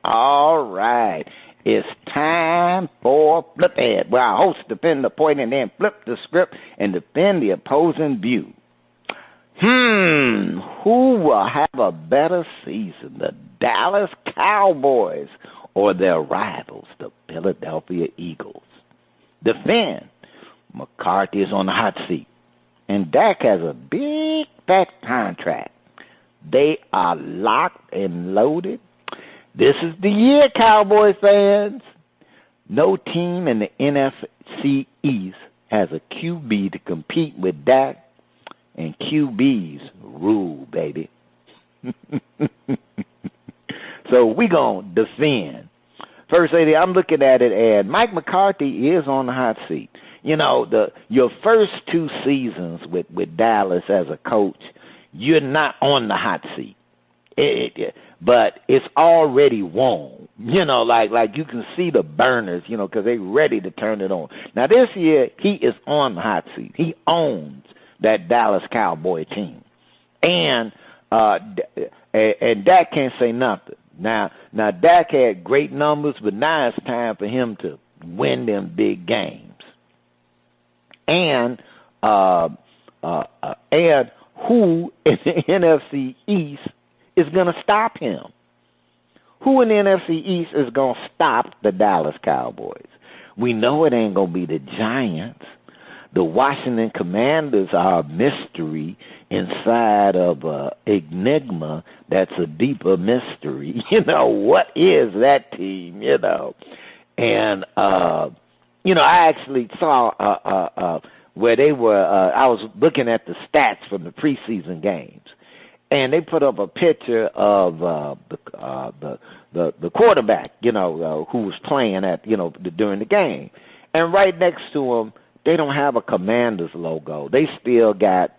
All right. It's time for Flip Ed, where our hosts defend the point and then flip the script and defend the opposing view. Who will have a better season, the Dallas Cowboys or their rivals, the Philadelphia Eagles? Defend. McCarthy is on the hot seat, and Dak has a big, fat contract. They are locked and loaded. This is the year, Cowboys fans. No team in the NFC East has a QB to compete with Dak, and QBs rule, baby. So we going to defend. First lady, I'm looking at it, and Mike McCarthy is on the hot seat. Your first 2 seasons with Dallas as a coach, you're not on the hot seat. But it's already warm. Like you can see the burners, because they're ready to turn it on. Now, this year, he is on the hot seat. He owns that Dallas Cowboy team. And Dak can't say nothing. Now, Dak had great numbers, but now it's time for him to win them big games. And who in the NFC East is going to stop him? Who in the NFC East is going to stop the Dallas Cowboys? We know it ain't going to be the Giants. The Washington Commanders are a mystery inside of enigma that's a deeper mystery. What is that team, And, I actually saw where they were, I was looking at the stats from the preseason games, and they put up a picture of the quarterback, who was playing at, during the game. And right next to him, they don't have a Commanders logo. They still got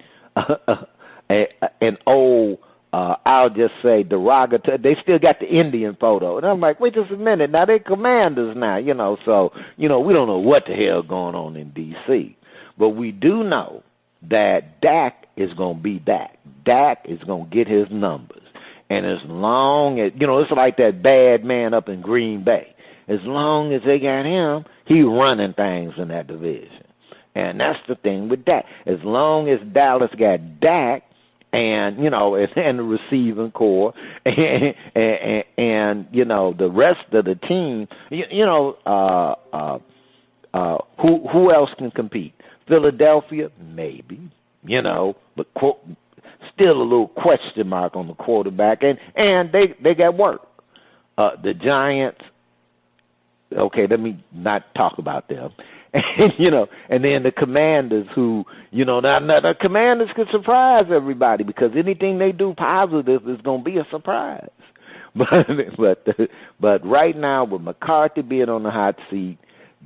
an old, I'll just say, derogatory. They still got the Indian photo. And I'm like, wait just a minute. Now they're Commanders now, So, we don't know what the hell going on in D.C. But we do know that Dak is going to be Dak. Dak is going to get his numbers. And as long as, it's like that bad man up in Green Bay. As long as they got him, he running things in that division. And that's the thing with Dak. As long as Dallas got Dak and, and the receiving core and the rest of the team, who else can compete? Philadelphia, maybe, but still a little question mark on the quarterback. And they got work. The Giants, okay, let me not talk about them. And then the Commanders who, now the Commanders could surprise everybody because anything they do positive is going to be a surprise. But right now with McCarthy being on the hot seat,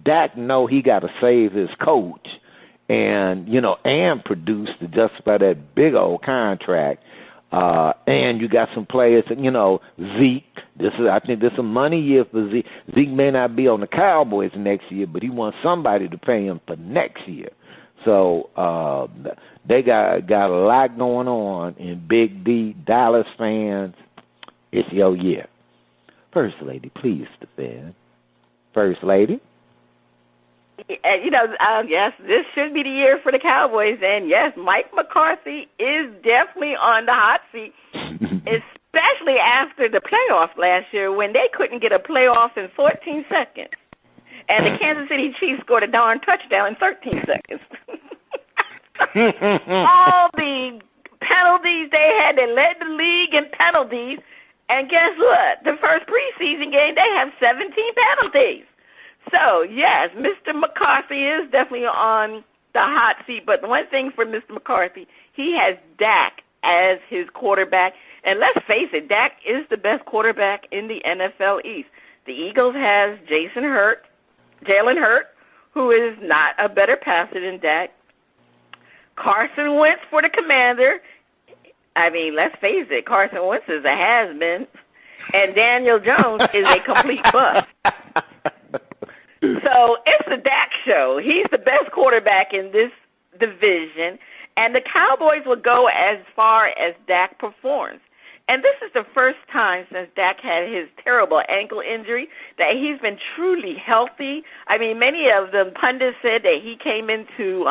Dak know he got to save his coach and produce to justify that big old contract. And you got some players, Zeke. I think this is a money year for Zeke. Zeke may not be on the Cowboys next year, but he wants somebody to pay him for next year. So they got a lot going on in Big D. Dallas fans, It's your year. First Lady, please defend. First Lady. Yes, this should be the year for the Cowboys. And, yes, Mike McCarthy is definitely on the hot seat, especially after the playoff last year when they couldn't get a playoff in 14 seconds. And the Kansas City Chiefs scored a darn touchdown in 13 seconds. All the penalties they had, they led the league in penalties. And guess what? The first preseason game, they have 17 penalties. So, yes, Mr. McCarthy is definitely on the hot seat. But the one thing for Mr. McCarthy, he has Dak as his quarterback. And let's face it, Dak is the best quarterback in the NFL East. The Eagles has Jalen Hurts, who is not a better passer than Dak. Carson Wentz for the Commander. I mean, let's face it, Carson Wentz is a has-been. And Daniel Jones is a complete bust. So it's the Dak show. He's the best quarterback in this division, and the Cowboys will go as far as Dak performs. And this is the first time since Dak had his terrible ankle injury that he's been truly healthy. I mean, many of the pundits said that he came into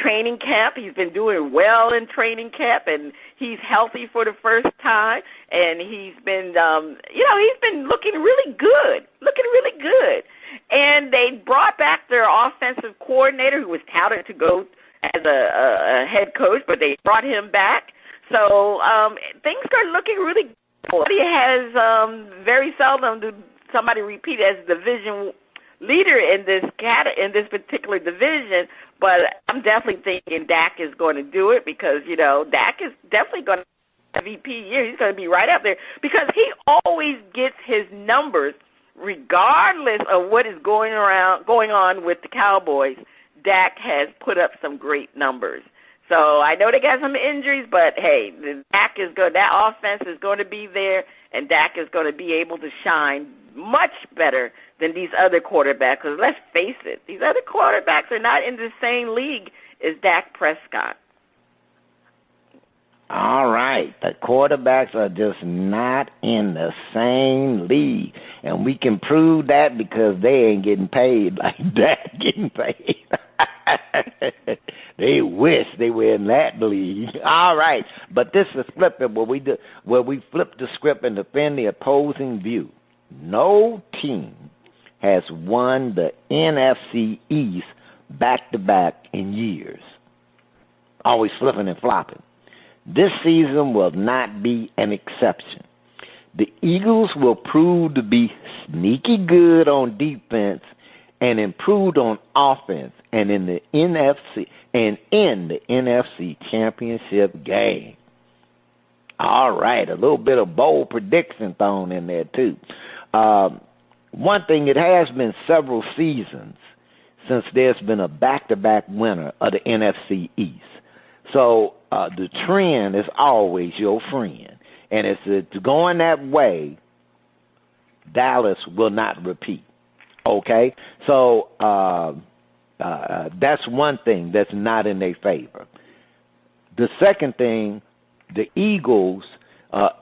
training camp. He's been doing well in training camp, and he's healthy for the first time. And he's been, he's been looking really good. And they brought back their offensive coordinator, who was touted to go as a head coach, but they brought him back. So things are looking really good. He has very seldom do somebody repeat as division leader in this particular division, but I'm definitely thinking Dak is going to do it because, Dak is definitely going to have MVP year. He's going to be right up there because he always gets his numbers regardless of what is going on with the Cowboys. Dak has put up some great numbers. So I know they got some injuries, but hey, Dak is good. That offense is going to be there, and Dak is going to be able to shine much better than these other quarterbacks. Because let's face it, these other quarterbacks are not in the same league as Dak Prescott. All right. The quarterbacks are just not in the same league. And we can prove that because they ain't getting paid like Dak getting paid. They wish they were in that league. All right. But this is flipping where we flip the script and defend the opposing view. No team has won the NFC East back-to-back in years. Always flipping and flopping. This season will not be an exception. The Eagles will prove to be sneaky good on defense and improved on offense and in the NFC Championship game. All right, a little bit of bold prediction thrown in there too. One thing, it has been several seasons since there's been a back-to-back winner of the NFC East. So the trend is always your friend. And if it's going that way, Dallas will not repeat. Okay? So that's one thing that's not in their favor. The second thing, the Eagles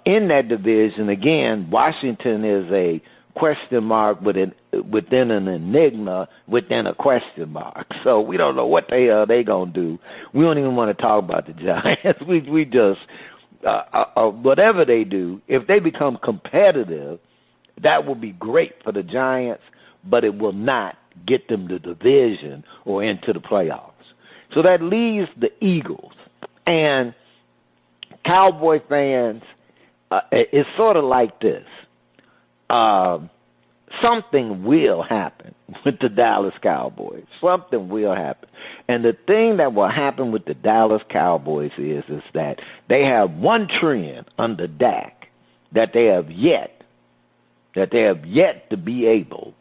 in that division, again, Washington is a question mark within an enigma within a question mark. So we don't know what the hell they going to do. We don't even want to talk about the Giants. We just, whatever they do, if they become competitive, that will be great for the Giants, but it will not get them the division or into the playoffs. So that leaves the Eagles. And Cowboy fans, it's sort of like this. Something will happen with the Dallas Cowboys. Something will happen. And the thing that will happen with the Dallas Cowboys is that they have one trend under Dak that they have yet to be able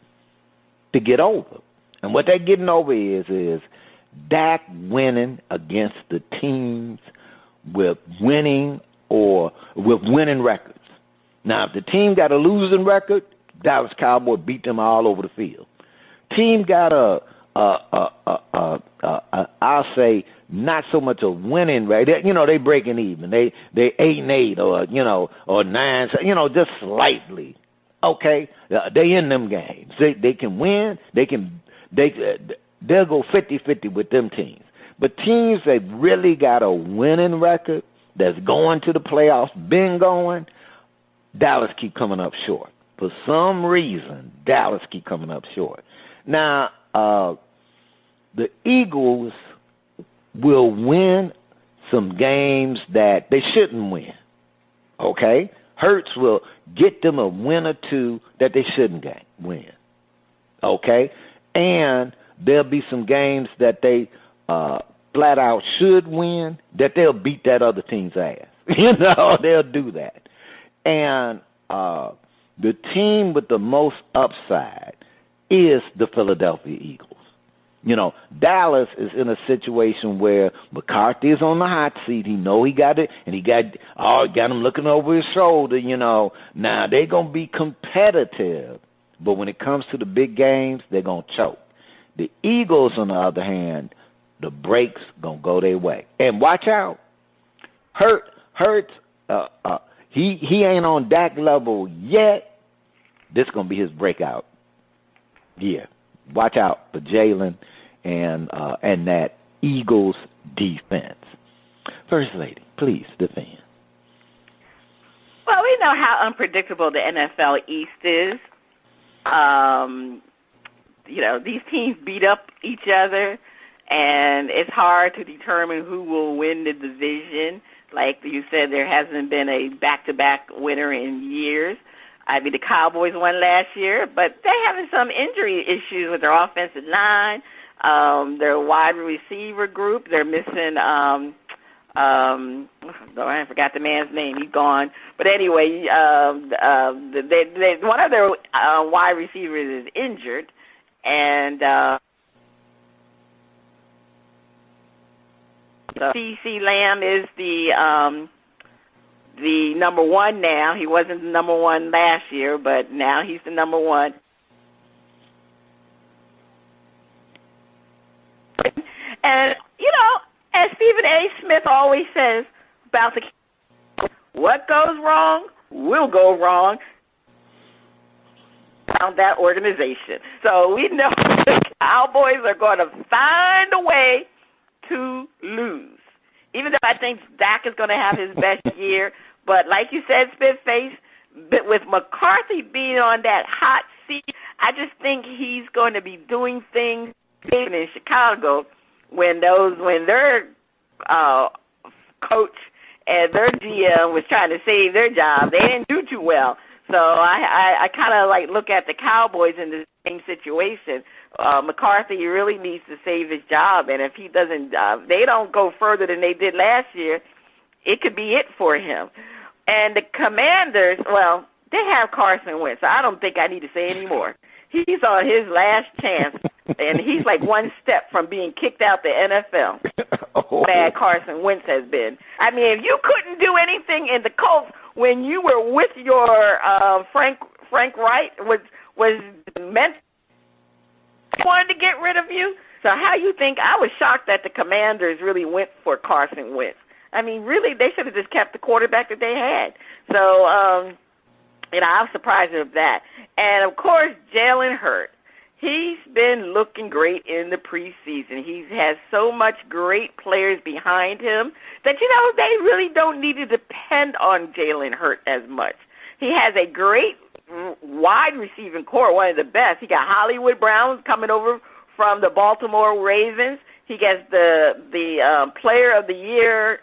to get over. And what they're getting over is Dak winning against the teams with winning records. Now, if the team got a losing record, Dallas Cowboys beat them all over the field. Team got a I'll say not so much a winning rate. They breaking even. They 8-8 or 9, just slightly. Okay, they in them games. They can win. They'll go 50-50 with them teams. But teams that really got a winning record that's going to the playoffs, been going, Dallas keep coming up short. For some reason, Dallas keep coming up short. Now, the Eagles will win some games that they shouldn't win. Okay? Hurts will get them a win or two that they shouldn't win. Okay? And there'll be some games that they flat out should win that they'll beat that other team's ass. They'll do that. And the team with the most upside is the Philadelphia Eagles. Dallas is in a situation where McCarthy is on the hot seat. He know he got it, and he got him looking over his shoulder. Now they're gonna be competitive, but when it comes to the big games, they're gonna choke. The Eagles, on the other hand, the breaks gonna go their way. And watch out, Hurts. He ain't on Dak level yet. This gonna be his breakout year. Watch out for Jalen and that Eagles defense. First Lady, please defend. Well, we know how unpredictable the NFL East is. These teams beat up each other, and it's hard to determine who will win the division. Like you said, there hasn't been a back-to-back winner in years. The Cowboys won last year, but they're having some injury issues with their offensive line, their wide receiver group. They're missing, I forgot the man's name. He's gone. But anyway, one of their wide receivers is injured, and C.C. Lamb is the number one now. He wasn't the number one last year, but now he's the number one. And, as Stephen A. Smith always says about what goes wrong will go wrong around that organization. So we know the Cowboys are going to find a way to lose. Even though I think Dak is going to have his best year, but like you said, Spitface, with McCarthy being on that hot seat, I just think he's going to be doing things in Chicago when their coach and their GM was trying to save their job. They didn't do too well. So I kind of look at the Cowboys in the same situation. McCarthy really needs to save his job, and if he doesn't, they don't go further than they did last year, it could be it for him. And the Commanders, well, they have Carson Wentz, so I don't think I need to say any more. He's on his last chance, and he's like one step from being kicked out the NFL. Bad Carson Wentz has been. If you couldn't do anything in the Colts when you were with your Frank Wright was meant wanted to get rid of you. So how you think? I was shocked that the Commanders really went for Carson Wentz. Really, they should have just kept the quarterback that they had. So, I was surprised at that. And, of course, Jalen Hurts. He's been looking great in the preseason. He has so much great players behind him that, they really don't need to depend on Jalen Hurts as much. He has a great wide receiving core, one of the best. He got Hollywood Brown coming over from the Baltimore Ravens. He gets the Player of the Year.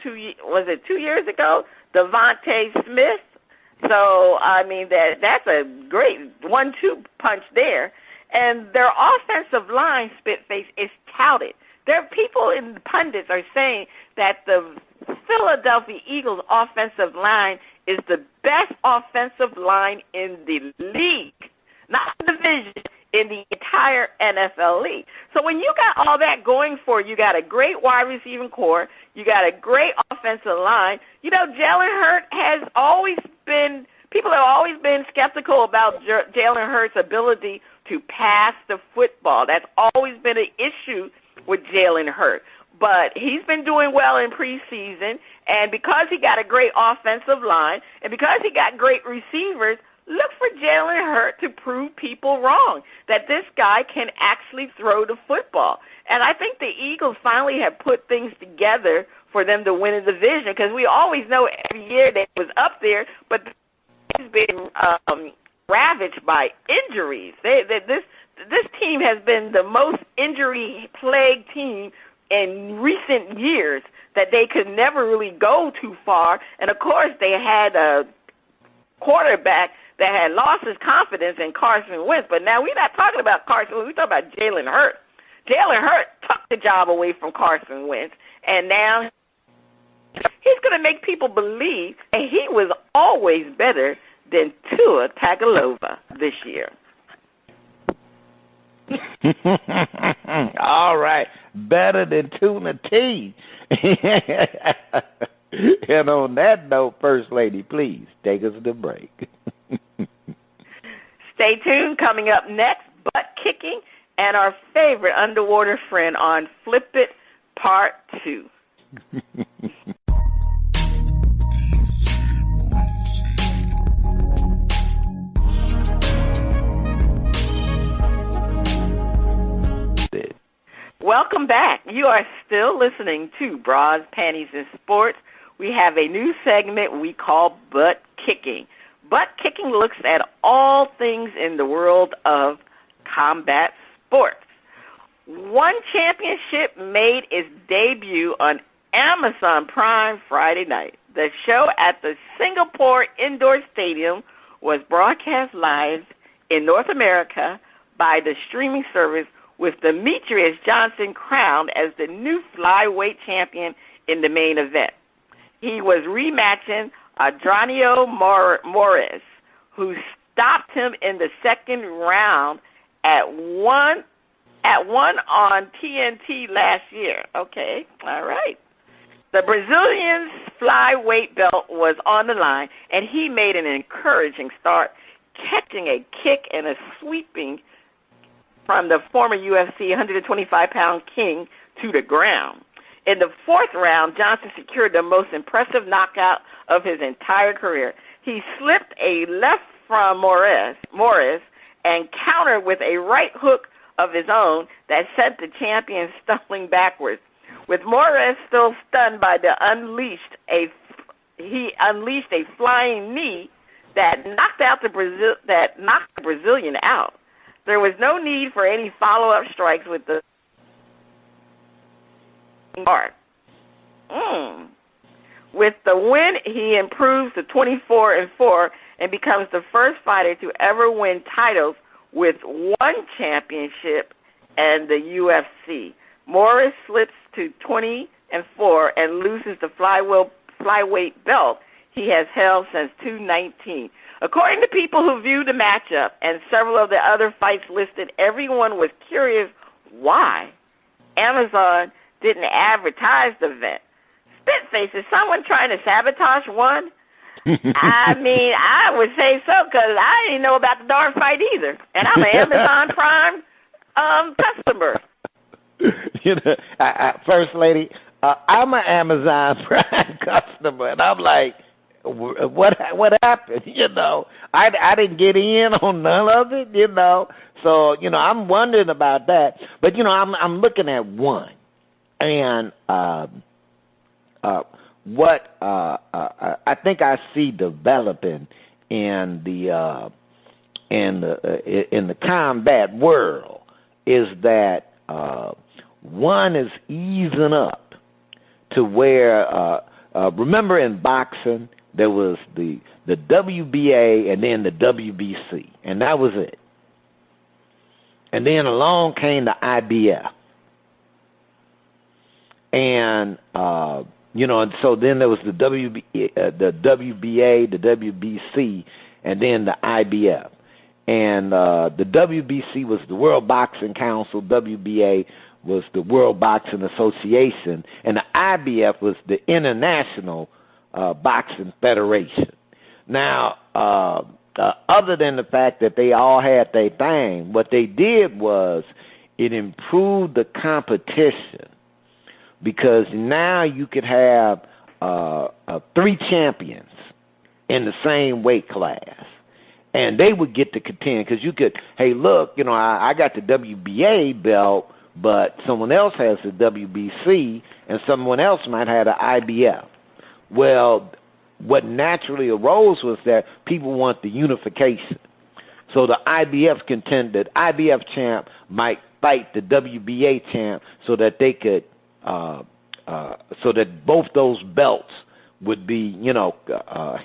2 years ago? Devontae Smith. So that's a great 1-2 punch there. And their offensive line, Spitface, is touted. There are people in the pundits are saying that the Philadelphia Eagles offensive line is the best offensive line in the league, not the division, in the entire NFL league. So when you got all that going for you, got a great wide receiving core, you got a great offensive line. Jalen Hurts has always been, people have always been skeptical about Jalen Hurts' ability to pass the football. That's always been an issue with Jalen Hurts. But he's been doing well in preseason, and because he got a great offensive line, and because he got great receivers, look for Jalen Hurts to prove people wrong, that this guy can actually throw the football. And I think the Eagles finally have put things together for them to win a division, because we always know every year that it was up there, but it's been ravaged by injuries. This team has been the most injury-plagued team in recent years, that they could never really go too far. And, of course, they had a quarterback that had lost his confidence in Carson Wentz. But now we're not talking about Carson Wentz. We're talking about Jalen Hurts. Jalen Hurts took the job away from Carson Wentz, and now he's going to make people believe that he was always better than Tua Tagovailoa this year. All right. Better than tuna tea. And on that note, First Lady, please take us to break. Stay tuned. Coming up next, butt kicking and our favorite underwater friend on Flip It Part 2. Welcome back. You are still listening to Bras, Panties, and Sports. We have a new segment we call Butt Kicking. Butt Kicking looks at all things in the world of combat sports. One Championship made its debut on Amazon Prime Friday night. The show at the Singapore Indoor Stadium was broadcast live in North America by the streaming service, with Demetrius Johnson crowned as the new flyweight champion in the main event. He was rematching Adriano Morris, who stopped him in the second round at one on TNT last year. Okay, all right. The Brazilian's flyweight belt was on the line, and he made an encouraging start, catching a kick and a sweeping from the former UFC 125-pound king to the ground. In the fourth round, Johnson secured the most impressive knockout of his entire career. He slipped a left from Morris and countered with a right hook of his own that sent the champion stumbling backwards. With Morris still stunned by the he unleashed a flying knee that knocked the Brazilian out. There was no need for any follow-up strikes with the guard. With the win, he improves to 24-4 and becomes the first fighter to ever win titles with one championship and the UFC. Morris slips to 20-4 and loses the flyweight belt he has held since 2019. According to people who viewed the matchup and several of the other fights listed, everyone was curious why Amazon didn't advertise the event. Spitface, is someone trying to sabotage one? I mean, I would say so, because I didn't know about the darn fight either. And I'm an Amazon Prime customer. You know, First Lady, I'm an Amazon Prime customer, and I'm like, what happened? You know, I didn't get in on none of it. You know, so you know I'm wondering about that. But you know, I'm looking at one, and what I think I see developing in the combat world is that one is easing up to where remember in boxing there was the WBA and then the WBC, and that was it. And then along came the IBF, and you know, and so then there was the WBA, the WBC, and then the IBF. And the WBC was the World Boxing Council, WBA was the World Boxing Association, and the IBF was the International Boxing Federation. Now, other than the fact that they all had their thing, what they did was it improved the competition because now you could have 3 champions in the same weight class. And they would get to contend because you could, hey, look, I got the WBA belt, but someone else has the WBC, and someone else might have the IBF. Well, what naturally arose was that people want the unification. So the IBF champ might fight the WBA champ so that they could, so that both those belts would be,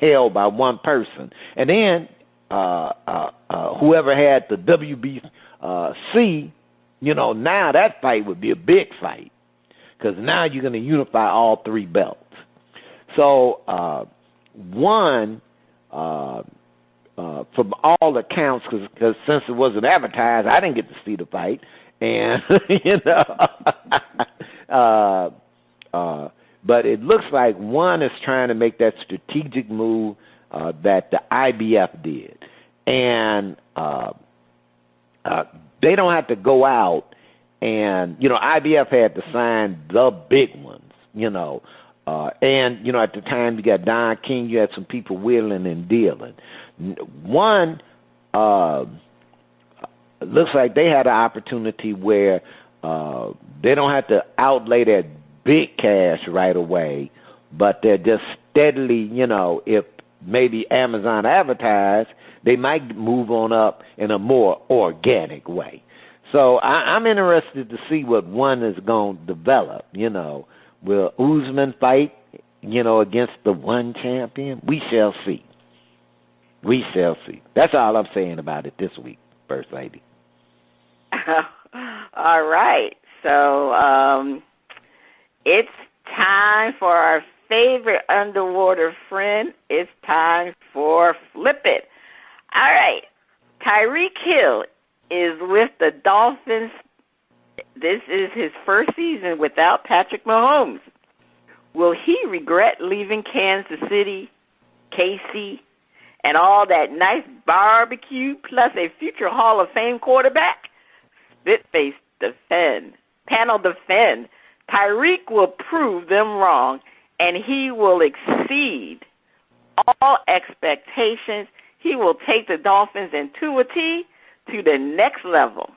held by one person. And then whoever had the WBC, now that fight would be a big fight because now you're going to unify all 3 belts. So one, from all accounts, because since it wasn't advertised, I didn't get to see the fight, and but it looks like one is trying to make that strategic move that the IBF did, and they don't have to go out and IBF had to sign the big ones, and at the time you got Don King, you had some people wheeling and dealing. One looks like they had an opportunity where they don't have to outlay that big cash right away, but they're just steadily, if maybe Amazon advertised, they might move on up in a more organic way. So I'm interested to see what one is going to develop. Will Usman fight, against the one champion? We shall see. We shall see. That's all I'm saying about it this week, First Lady. All right. So it's time for our favorite underwater friend. It's time for Flip It. All right. Tyreek Hill is with the Dolphins. This is his first season without Patrick Mahomes. Will he regret leaving Kansas City, KC, and all that nice barbecue, plus a future Hall of Fame quarterback? Spitface defend. Panel defend. Tyreek will prove them wrong, and he will exceed all expectations. He will take the Dolphins and Tua T to the next level.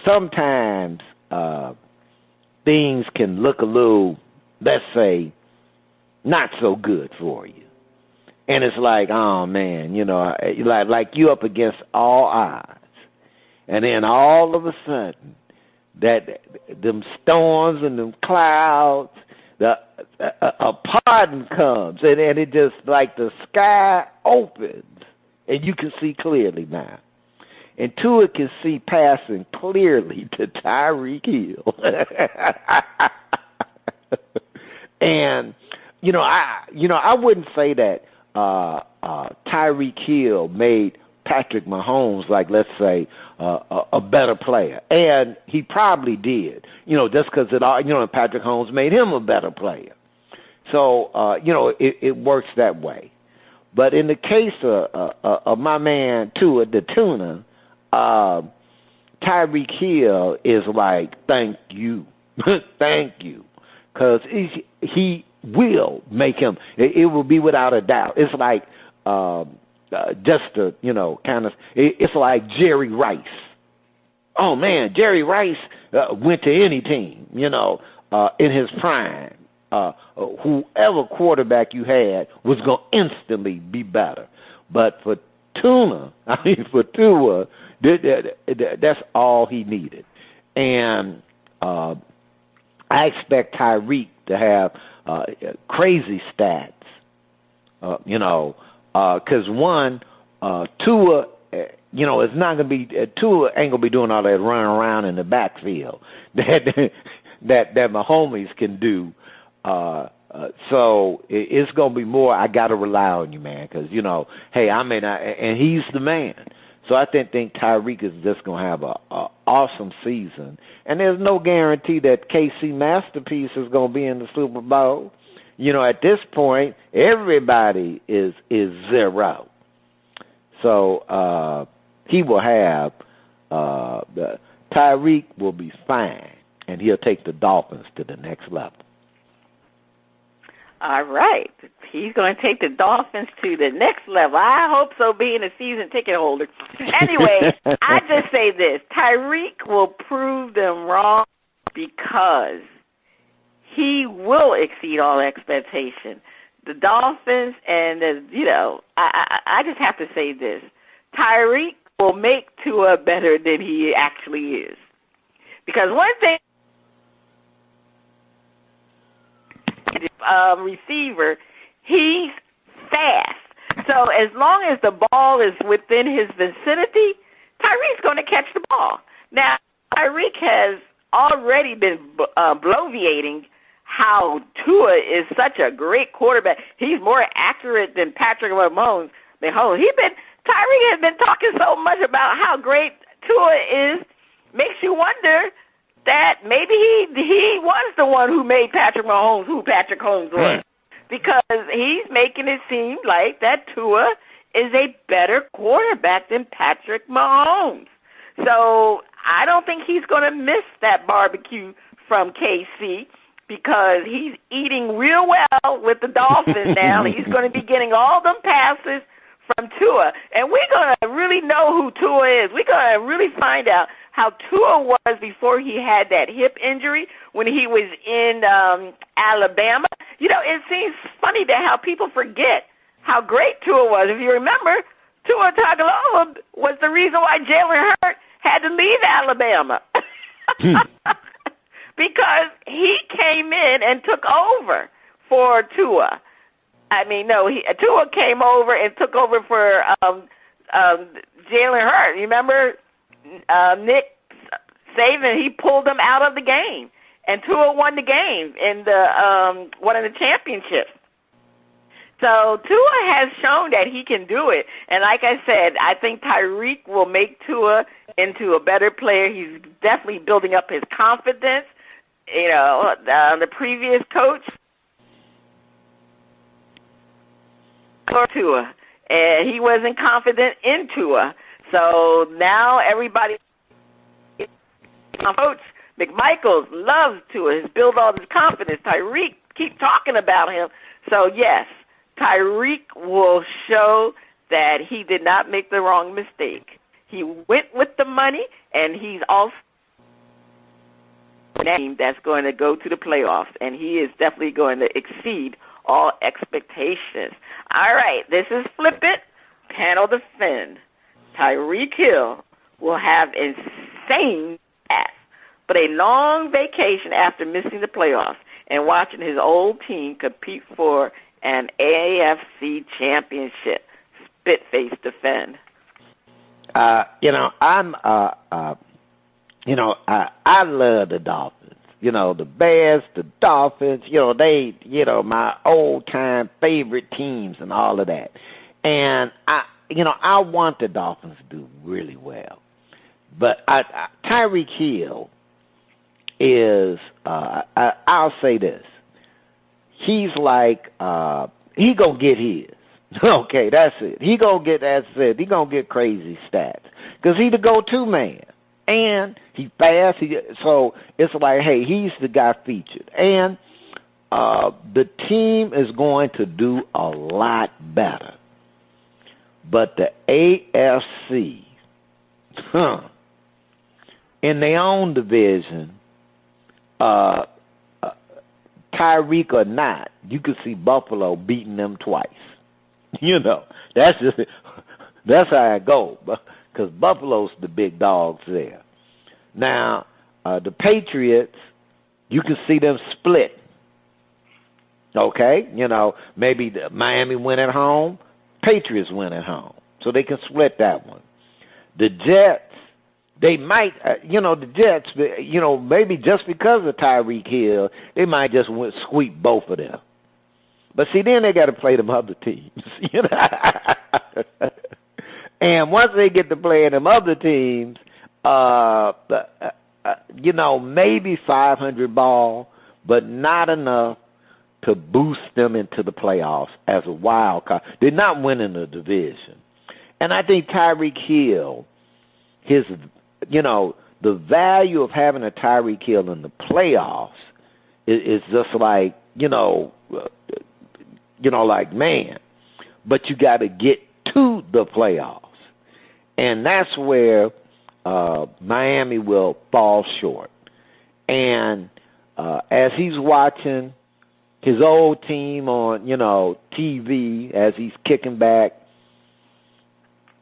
Sometimes things can look a little, let's say, not so good for you. And it's like, oh, man, like you up against all odds. And then all of a sudden, them storms and them clouds, a pardon comes, and it just like the sky opens, and you can see clearly now. And Tua can see passing clearly to Tyreek Hill. And I wouldn't say that Tyreek Hill made Patrick Mahomes, like, let's say, a better player. And he probably did, just because Patrick Mahomes made him a better player. So, it works that way. But in the case of my man Tua, the Tuna, Tyreek Hill is like, thank you. Thank you. Because he will make him, it will be without a doubt. It's like, just to, kind of, it's like Jerry Rice. Oh, man, Jerry Rice went to any team, in his prime. Whoever quarterback you had was going to instantly be better. But for Tua, that's all he needed. And I expect Tyreek to have crazy stats, because one, Tua, it's not going to be, Tua ain't going to be doing all that running around in the backfield that my homies can do. So it's going to be more, I got to rely on you, man, because, hey, I may not, and he's the man. So I think Tyreek is just going to have a awesome season. And there's no guarantee that KC Masterpiece is going to be in the Super Bowl. At this point, everybody is zero. So he will have Tyreek will be fine, and he'll take the Dolphins to the next level. All right. He's going to take the Dolphins to the next level. I hope so, being a season ticket holder. Anyway, I just say this. Tyreek will prove them wrong because he will exceed all expectation. The Dolphins and, I just have to say this. Tyreek will make Tua better than he actually is. Because one thing, receiver, he's fast. So as long as the ball is within his vicinity, Tyreek's going to catch the ball. Now, Tyreek has already been bloviating how Tua is such a great quarterback. He's more accurate than Patrick Mahomes. Tyreek has been talking so much about how great Tua is, makes you wonder that maybe he was the one who made Patrick Mahomes who Patrick Mahomes was. Because he's making it seem like that Tua is a better quarterback than Patrick Mahomes. So I don't think he's going to miss that barbecue from KC because he's eating real well with the Dolphins now. He's going to be getting all them passes from Tua. And we're going to really know who Tua is. We're going to really find out how Tua was before he had that hip injury when he was in Alabama. It seems funny that how people forget how great Tua was. If you remember, Tua Tagovailoa was the reason why Jalen Hurts had to leave Alabama. Because he came in and took over for Tua. Tua came over and took over for Jalen Hurts. You remember Nick Saban? He pulled him out of the game, and Tua won the game in one of the championships. So Tua has shown that he can do it, and like I said, I think Tyreek will make Tua into a better player. He's definitely building up his confidence. The previous coach, Tua, and he wasn't confident in Tua. So now everybody, Coach McMichaels loves Tua. He's built all this confidence. Tyreek, keep talking about him. So yes, Tyreek will show that he did not make the wrong mistake. He went with the money, and he's also a team that's going to go to the playoffs, and he is definitely going to exceed all expectations. All right, this is Flip It, Panel Defend. Tyreek Hill will have insane ass, but a long vacation after missing the playoffs and watching his old team compete for an AFC championship. Spitface Defend. I love the Dolphins. The Bears, the Dolphins, they, my old-time favorite teams and all of that. And, I want the Dolphins to do really well. But Tyreek Hill is, I'll say this. He's like, he going to get his. Okay, that's it. He going to get crazy stats. Because he the go-to man. And he fast. So it's like, hey, he's the guy featured. And the team is going to do a lot better. But the AFC, in their own division, Tyreek or not, you could see Buffalo beating them twice. That's how it goes. Because Buffalo's the big dogs there. Now, the Patriots, you can see them split. Okay? Maybe Miami win at home, Patriots win at home. So they can split that one. The Jets, they might, the Jets, maybe just because of Tyreek Hill, they might just sweep both of them. But see, then they got to play them other teams. And once they get to playing them other teams, maybe 500 ball, but not enough to boost them into the playoffs as a wild card. They're not winning the division. And I think Tyreek Hill, the value of having a Tyreek Hill in the playoffs is just like, like, man. But you got to get to the playoffs. And that's where Miami will fall short. And as he's watching his old team on, TV, as he's kicking back,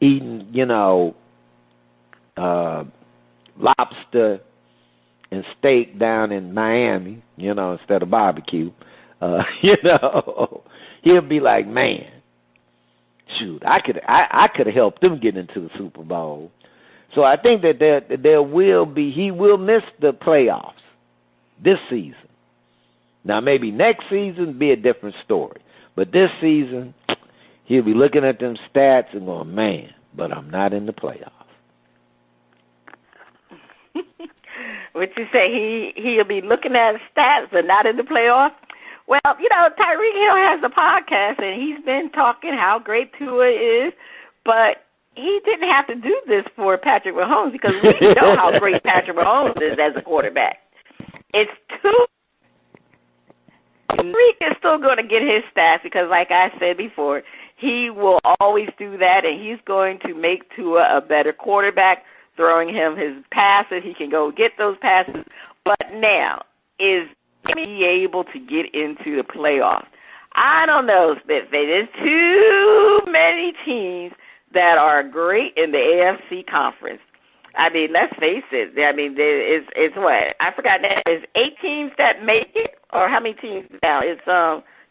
eating, lobster and steak down in Miami, instead of barbecue, he'll be like, man, shoot, I could have helped them get into the Super Bowl. So I think that he will miss the playoffs this season. Now maybe next season be a different story, but this season he'll be looking at them stats and going, man, but I'm not in the playoffs. What you say? He'll be looking at stats but not in the playoffs? Well, Tyreek Hill has a podcast, and he's been talking how great Tua is, but he didn't have to do this for Patrick Mahomes because we know how great Patrick Mahomes is as a quarterback. It's Tua. Tyreek is still going to get his stats because, like I said before, he will always do that, and he's going to make Tua a better quarterback, throwing him his passes. He can go get those passes. But now, is he able to get into the playoffs? I don't know, Smith. There's too many teams that are great in the AFC conference. I mean, let's face it. I mean, it's what? I forgot now. It's 8 teams that make it? Or how many teams now? It's,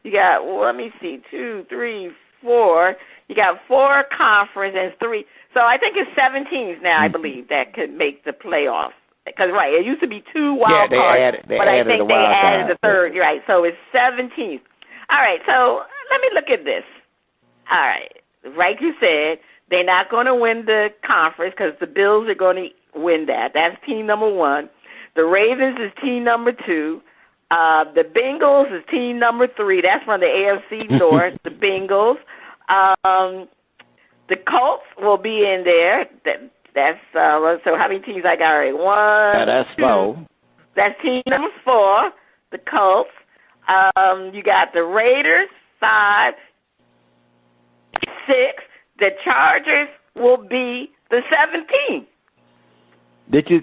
you got, let me see, 2, 3, 4. You got 4 conference and 3. So I think it's 7 teams now, I believe, that could make the playoffs. Because, right, it used to be 2 wild cards, but I think they added the third. Right, so it's 7 teams. All right, so let me look at this. All right, like you said, they're not going to win the conference because the Bills are going to win that. That's team number 1. The Ravens is team number 2. The Bengals is team number 3. That's from the AFC North, the Bengals. The Colts will be in there. That's so how many teams I got already? 1, that's 4. That's team number 4, the Colts. You got the Raiders, 5, 6. The Chargers will be the 7th team.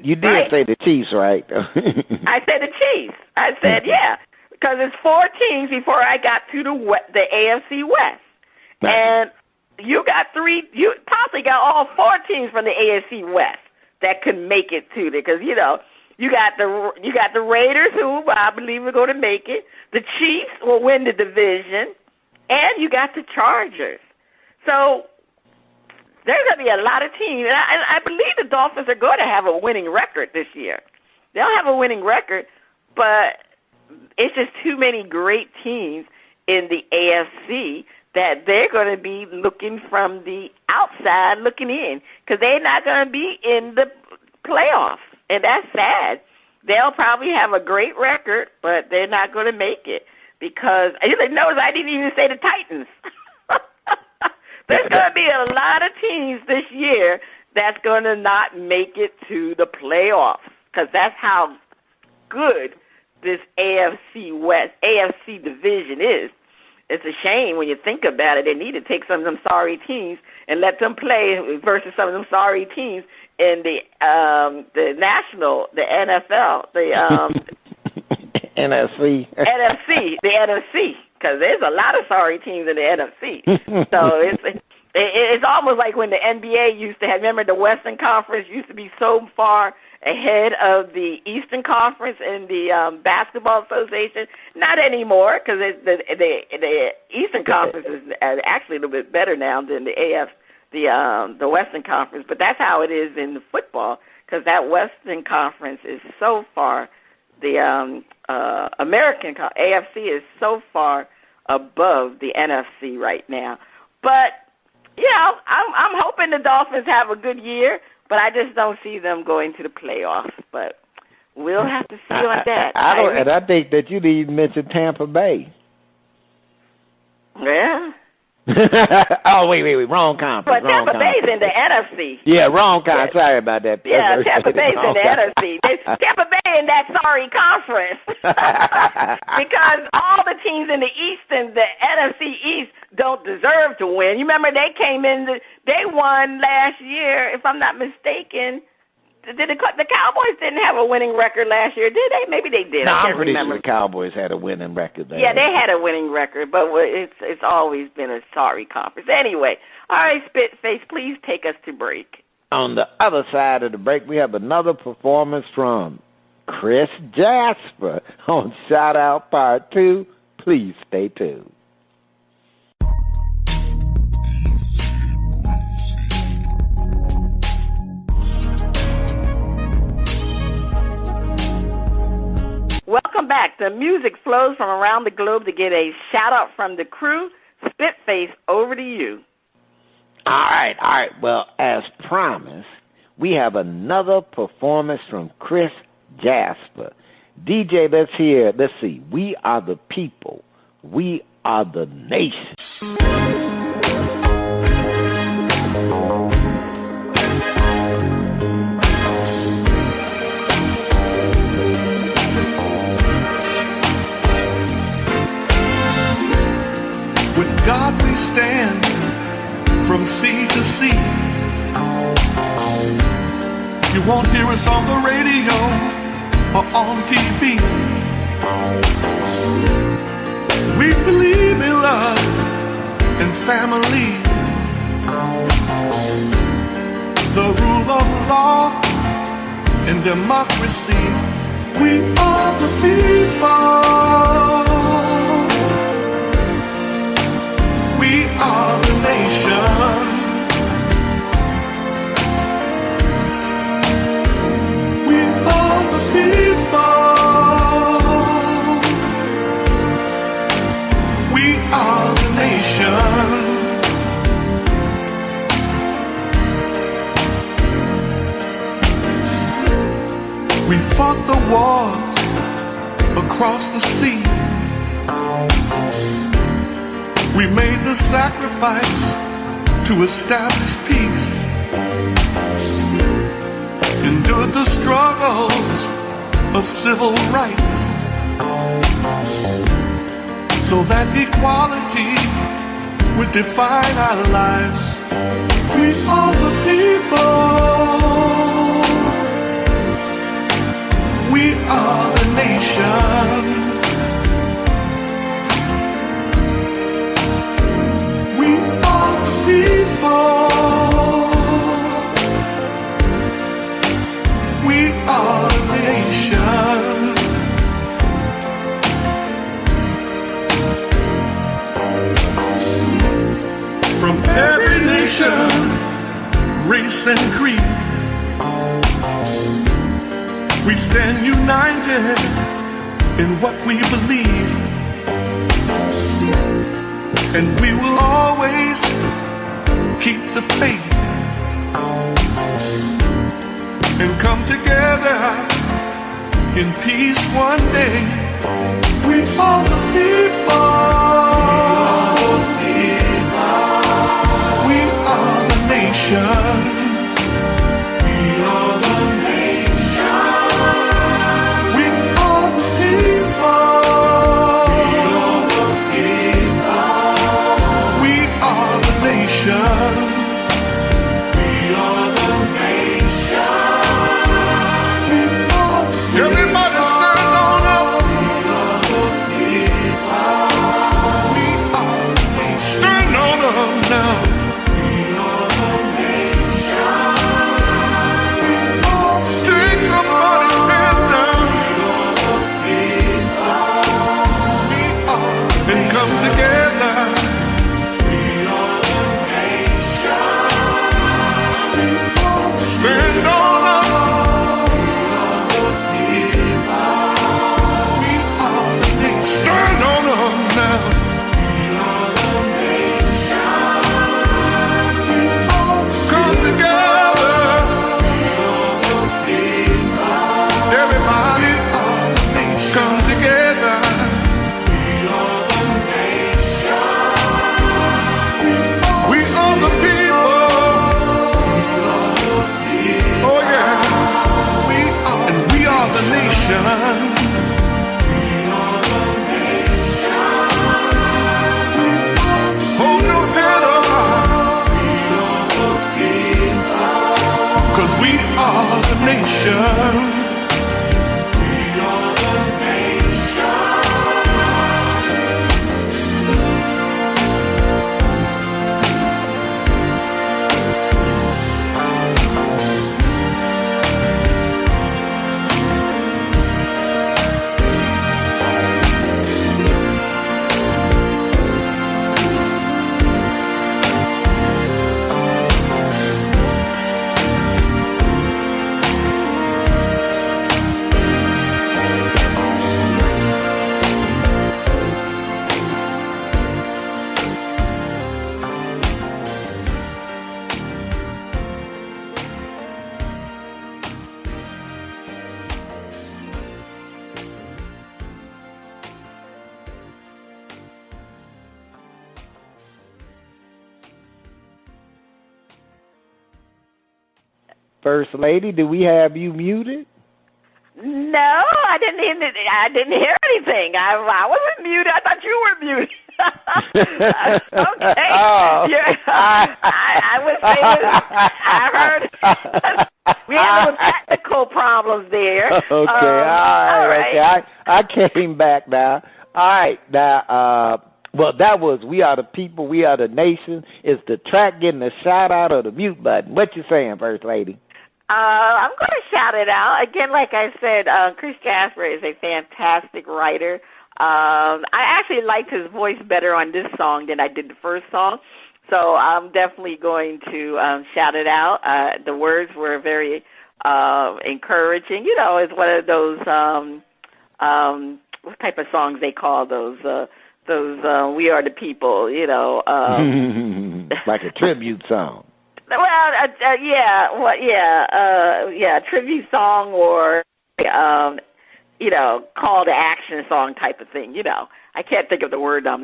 You did right? say the Chiefs, right? I said the Chiefs. I said, yeah, because it's 4 teams before I got to the AFC West. And you got 3, you possibly got all 4 teams from the AFC West that could make it to there because, you got the Raiders who I believe are going to make it. The Chiefs will win the division. And you got the Chargers. So there's going to be a lot of teams. And I believe the Dolphins are going to have a winning record this year. They'll have a winning record, but it's just too many great teams in the AFC that they're going to be looking from the outside looking in because they're not going to be in the playoffs. And that's sad. They'll probably have a great record, but they're not going to make it because notice I didn't even say the Titans. There's going to be a lot of teams this year that's going to not make it to the playoffs because that's how good this AFC division is. It's a shame when you think about it. They need to take some of them sorry teams and let them play versus some of them sorry teams in the national, the NFL, the NFC, the NFC, because there's a lot of sorry teams in the NFC. So it's almost like when the NBA used to have. Remember, the Western Conference used to be so far ahead of the Eastern Conference in the Basketball Association. Not anymore, because the Eastern Conference is actually a little bit better now than the Western Conference. But that's how it is in the football, because that Western Conference is so far. The American AFC is so far above the NFC right now. But yeah, I'm hoping the Dolphins have a good year. But I just don't see them going to the playoffs. But we'll have to see on that. I think that you didn't even mention Tampa Bay. Yeah. Oh, wait, wrong conference. But Tampa Bay's in the NFC. Yeah, wrong conference. Sorry about that. Yeah, Tampa Bay's in the NFC. Tampa Bay in that sorry conference. Because all the teams in the East and the NFC East don't deserve to win. You remember they came in, they won last year, if I'm not mistaken. The Cowboys didn't have a winning record last year, did they? Maybe they did. No, I can't I'm pretty remember. sure the Cowboys had a winning record there. Yeah, they had a winning record, but it's always been a sorry conference. Anyway, all right, Spitface, please take us to break. On the other side of the break, we have another performance from Chris Jasper on Shout Out Part 2. Please stay tuned. Welcome back. The music flows from around the globe to get a shout-out from the crew. Spitface, over to you. All right. Well, as promised, we have another performance from Chris Jasper. DJ, let's see. We are the people. We are the nation. With God we stand from sea to sea. You won't hear us on the radio or on TV. We believe in love and family, the rule of law and democracy. We are the people. We are the nation. We are the people. We are the nation. We fought the wars across the sea. We made the sacrifice to establish peace, endured the struggles of civil rights, so that equality would define our lives. We are the people. We are the nation. People, we are a nation. From every nation, race and creed, we stand united in what we believe, and we will always keep the faith and come together in peace one day. We are the people. We are the nation. We are the nation. We are the people. We are the people. We are the nation. We are the nation. Everybody stand on up. We are the people. We First Lady, do we have you muted? No, I didn't hear anything. I wasn't muted. I thought you were muted. Okay. Oh. I was saying, I heard we had little technical problems there. Okay, all right. Okay, I came back now. All right, now, well, that was We Are the People, We Are the Nation. Is the track getting a shout-out or the mute button? What you saying, First Lady? I'm going to shout it out. Again, like I said, Chris Jasper is a fantastic writer. I actually liked his voice better on this song than I did the first song, so I'm definitely going to shout it out. The words were very encouraging. You know, it's one of those, what type of songs they call those We Are the People, you know. Like a tribute song. Well, tribute song or, you know, call to action song type of thing. You know, I can't think of the word I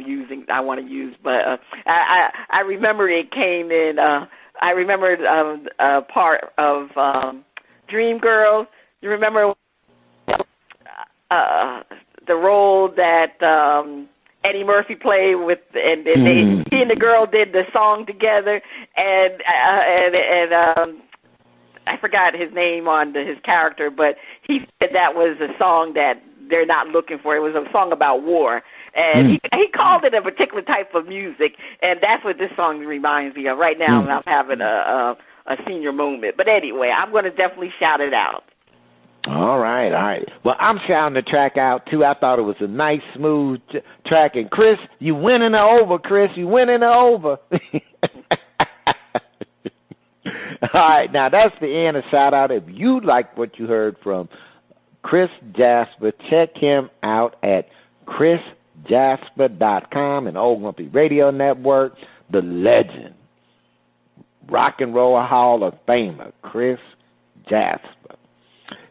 want to use, but I remember it came in. I remembered a part of Dreamgirls. You remember the role that Eddie Murphy played with, and he and the girl did the song together, and I forgot his name on his character, but he said that was a song that they're not looking for. It was a song about war, and he called it a particular type of music, and that's what this song reminds me of. Right now, I'm having a senior moment, but anyway, I'm going to definitely shout it out. All right. Well, I'm shouting the track out, too. I thought it was a nice, smooth track. And, Chris, you winning her over, Chris. You winning her over. All right, now that's the end of shout-out. If you like what you heard from Chris Jasper, check him out at chrisjasper.com and Old Grumpy Radio Network. The legend, Rock and Roll Hall of Famer, Chris Jasper.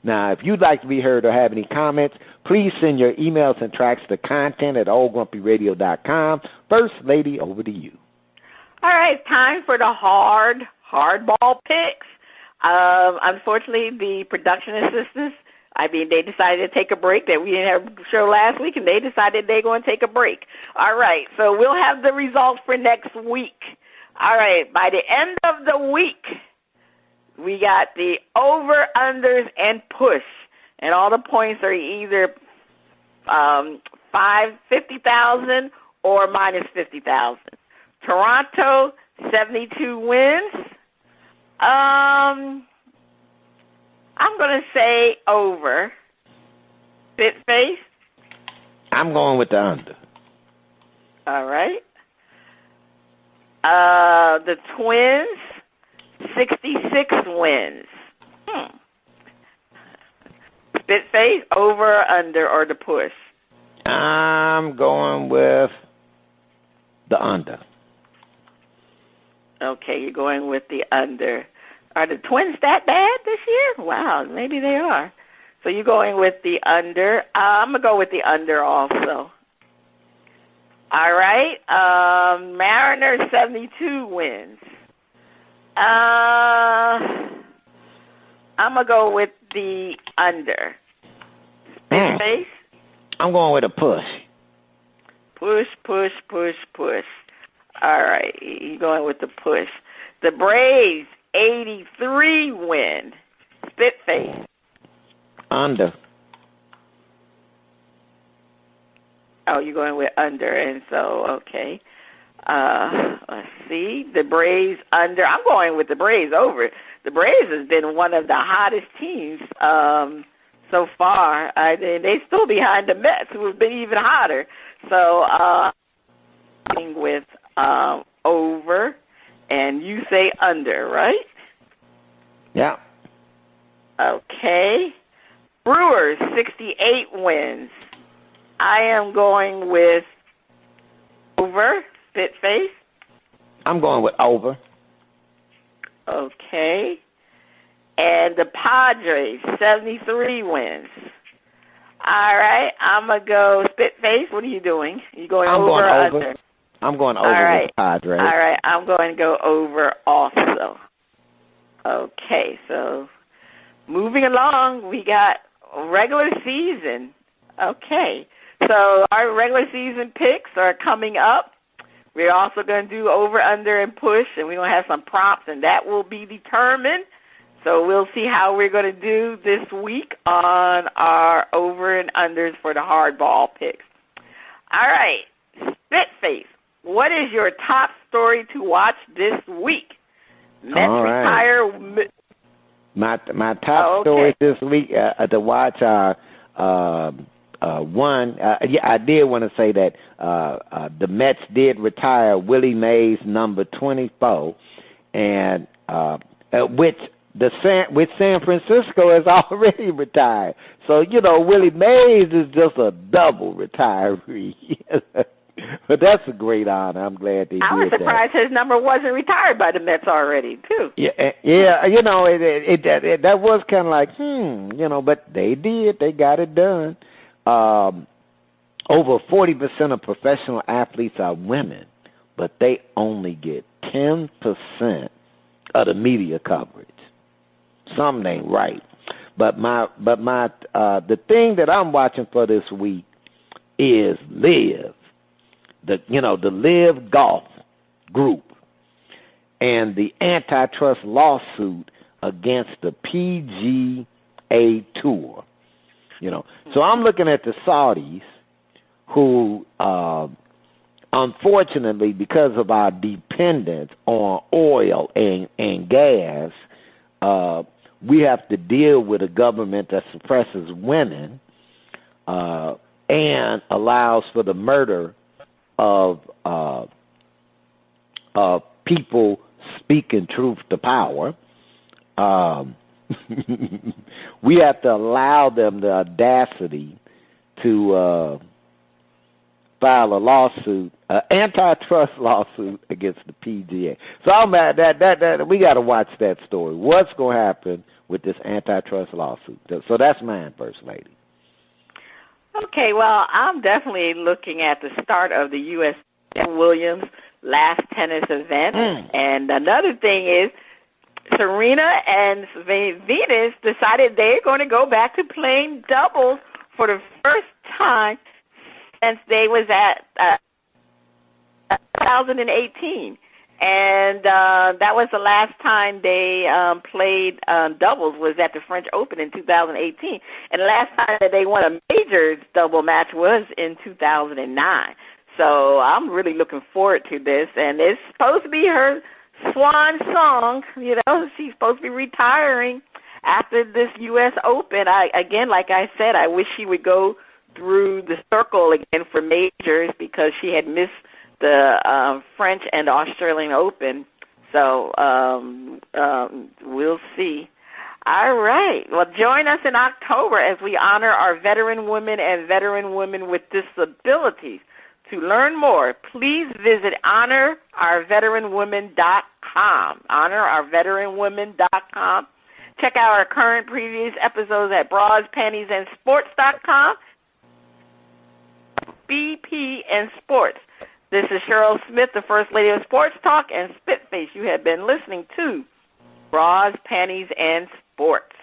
Now, if you'd like to be heard or have any comments, please send your emails and tracks to content at oldgrumpyradio.com. First Lady, over to you. All right, time for the hardball picks. Unfortunately, the production assistants, they decided to take a break. That we didn't have a show last week, and they decided they're going to take a break. All right, so we'll have the results for next week. All right, by the end of the week, we got the over, unders, and push. And all the points are either 50,000 or minus 50,000. Toronto, 72 wins. I'm going to say over. Spitface? I'm going with the under. All right. The Twins, 66 wins. Spitface, over, under, or the push? I'm going with the under. Okay, you're going with the under. Are the Twins that bad this year? Wow, maybe they are. So you're going with the under. I'm going to go with the under also. All right. Mariners, 72 wins. I'm going to go with the under. Spitface? I'm going with a push. Push. All right, you're going with the push. The Braves, 83 win. Spitface? Under. Oh, you're going with under, and so, okay. Let's see. The Braves under. I'm going with the Braves over. The Braves has been one of the hottest teams so far. They're still behind the Mets, who have been even hotter. So, with over, and you say under, right? Yeah. Okay. Brewers, 68 wins. I am going with over. Spitface? I'm going with over. Okay. And the Padres, 73 wins. All right. I'm going to go Spitface. What are you doing? You going over or under? I'm going over with the Padres. All right. I'm going to go over also. Okay, so moving along, we got regular season. Okay, so our regular season picks are coming up. We're also going to do over, under, and push, and we're going to have some props, and that will be determined. So we'll see how we're going to do this week on our over and unders for the hardball picks. All right, Spitface, what is your top story to watch this week? Mets retire. My top stories this week to watch are one. I did want to say that the Mets did retire Willie Mays, number 24, and which San Francisco has already retired. So Willie Mays is just a double retiree. But that's a great honor. I'm glad they did that. I was surprised his number wasn't retired by the Mets already, too. Yeah. That was kind of like, but they did. They got it done. Over 40% of professional athletes are women, but they only get 10% of the media coverage. Something ain't right. But the thing that I'm watching for this week is Live. The Live Golf group and the antitrust lawsuit against the PGA Tour. So I'm looking at the Saudis who, unfortunately, because of our dependence on oil and gas, we have to deal with a government that suppresses women and allows for the murder of people speaking truth to power. We have to allow them the audacity to file a lawsuit, antitrust lawsuit against the PGA. So I'm at that we got to watch that story. What's going to happen with this antitrust lawsuit? So that's mine, First Lady. Okay, well, I'm definitely looking at the start of the U.S. Williams last tennis event. And another thing is Serena and Venus decided they're going to go back to playing doubles for the first time since they was at 2018. And that was the last time they played doubles was at the French Open in 2018. And the last time that they won a major double match was in 2009. So I'm really looking forward to this. And it's supposed to be her swan song. She's supposed to be retiring after this U.S. Open. Like I said, I wish she would go through the circle again for majors because she had missed the French and the Australian Open. So we'll see. All right. Well, join us in October as we honor our veteran women and veteran women with disabilities. To learn more, please visit honorourveteranwomen.com. honorourveteranwomen.com. Check out our current previous episodes at bras-panties-and-sports.com. BP and Sports. This is Cheryl Smith, the First Lady of Sports Talk, and Spitface. You have been listening to Bras, Panties, and Sports.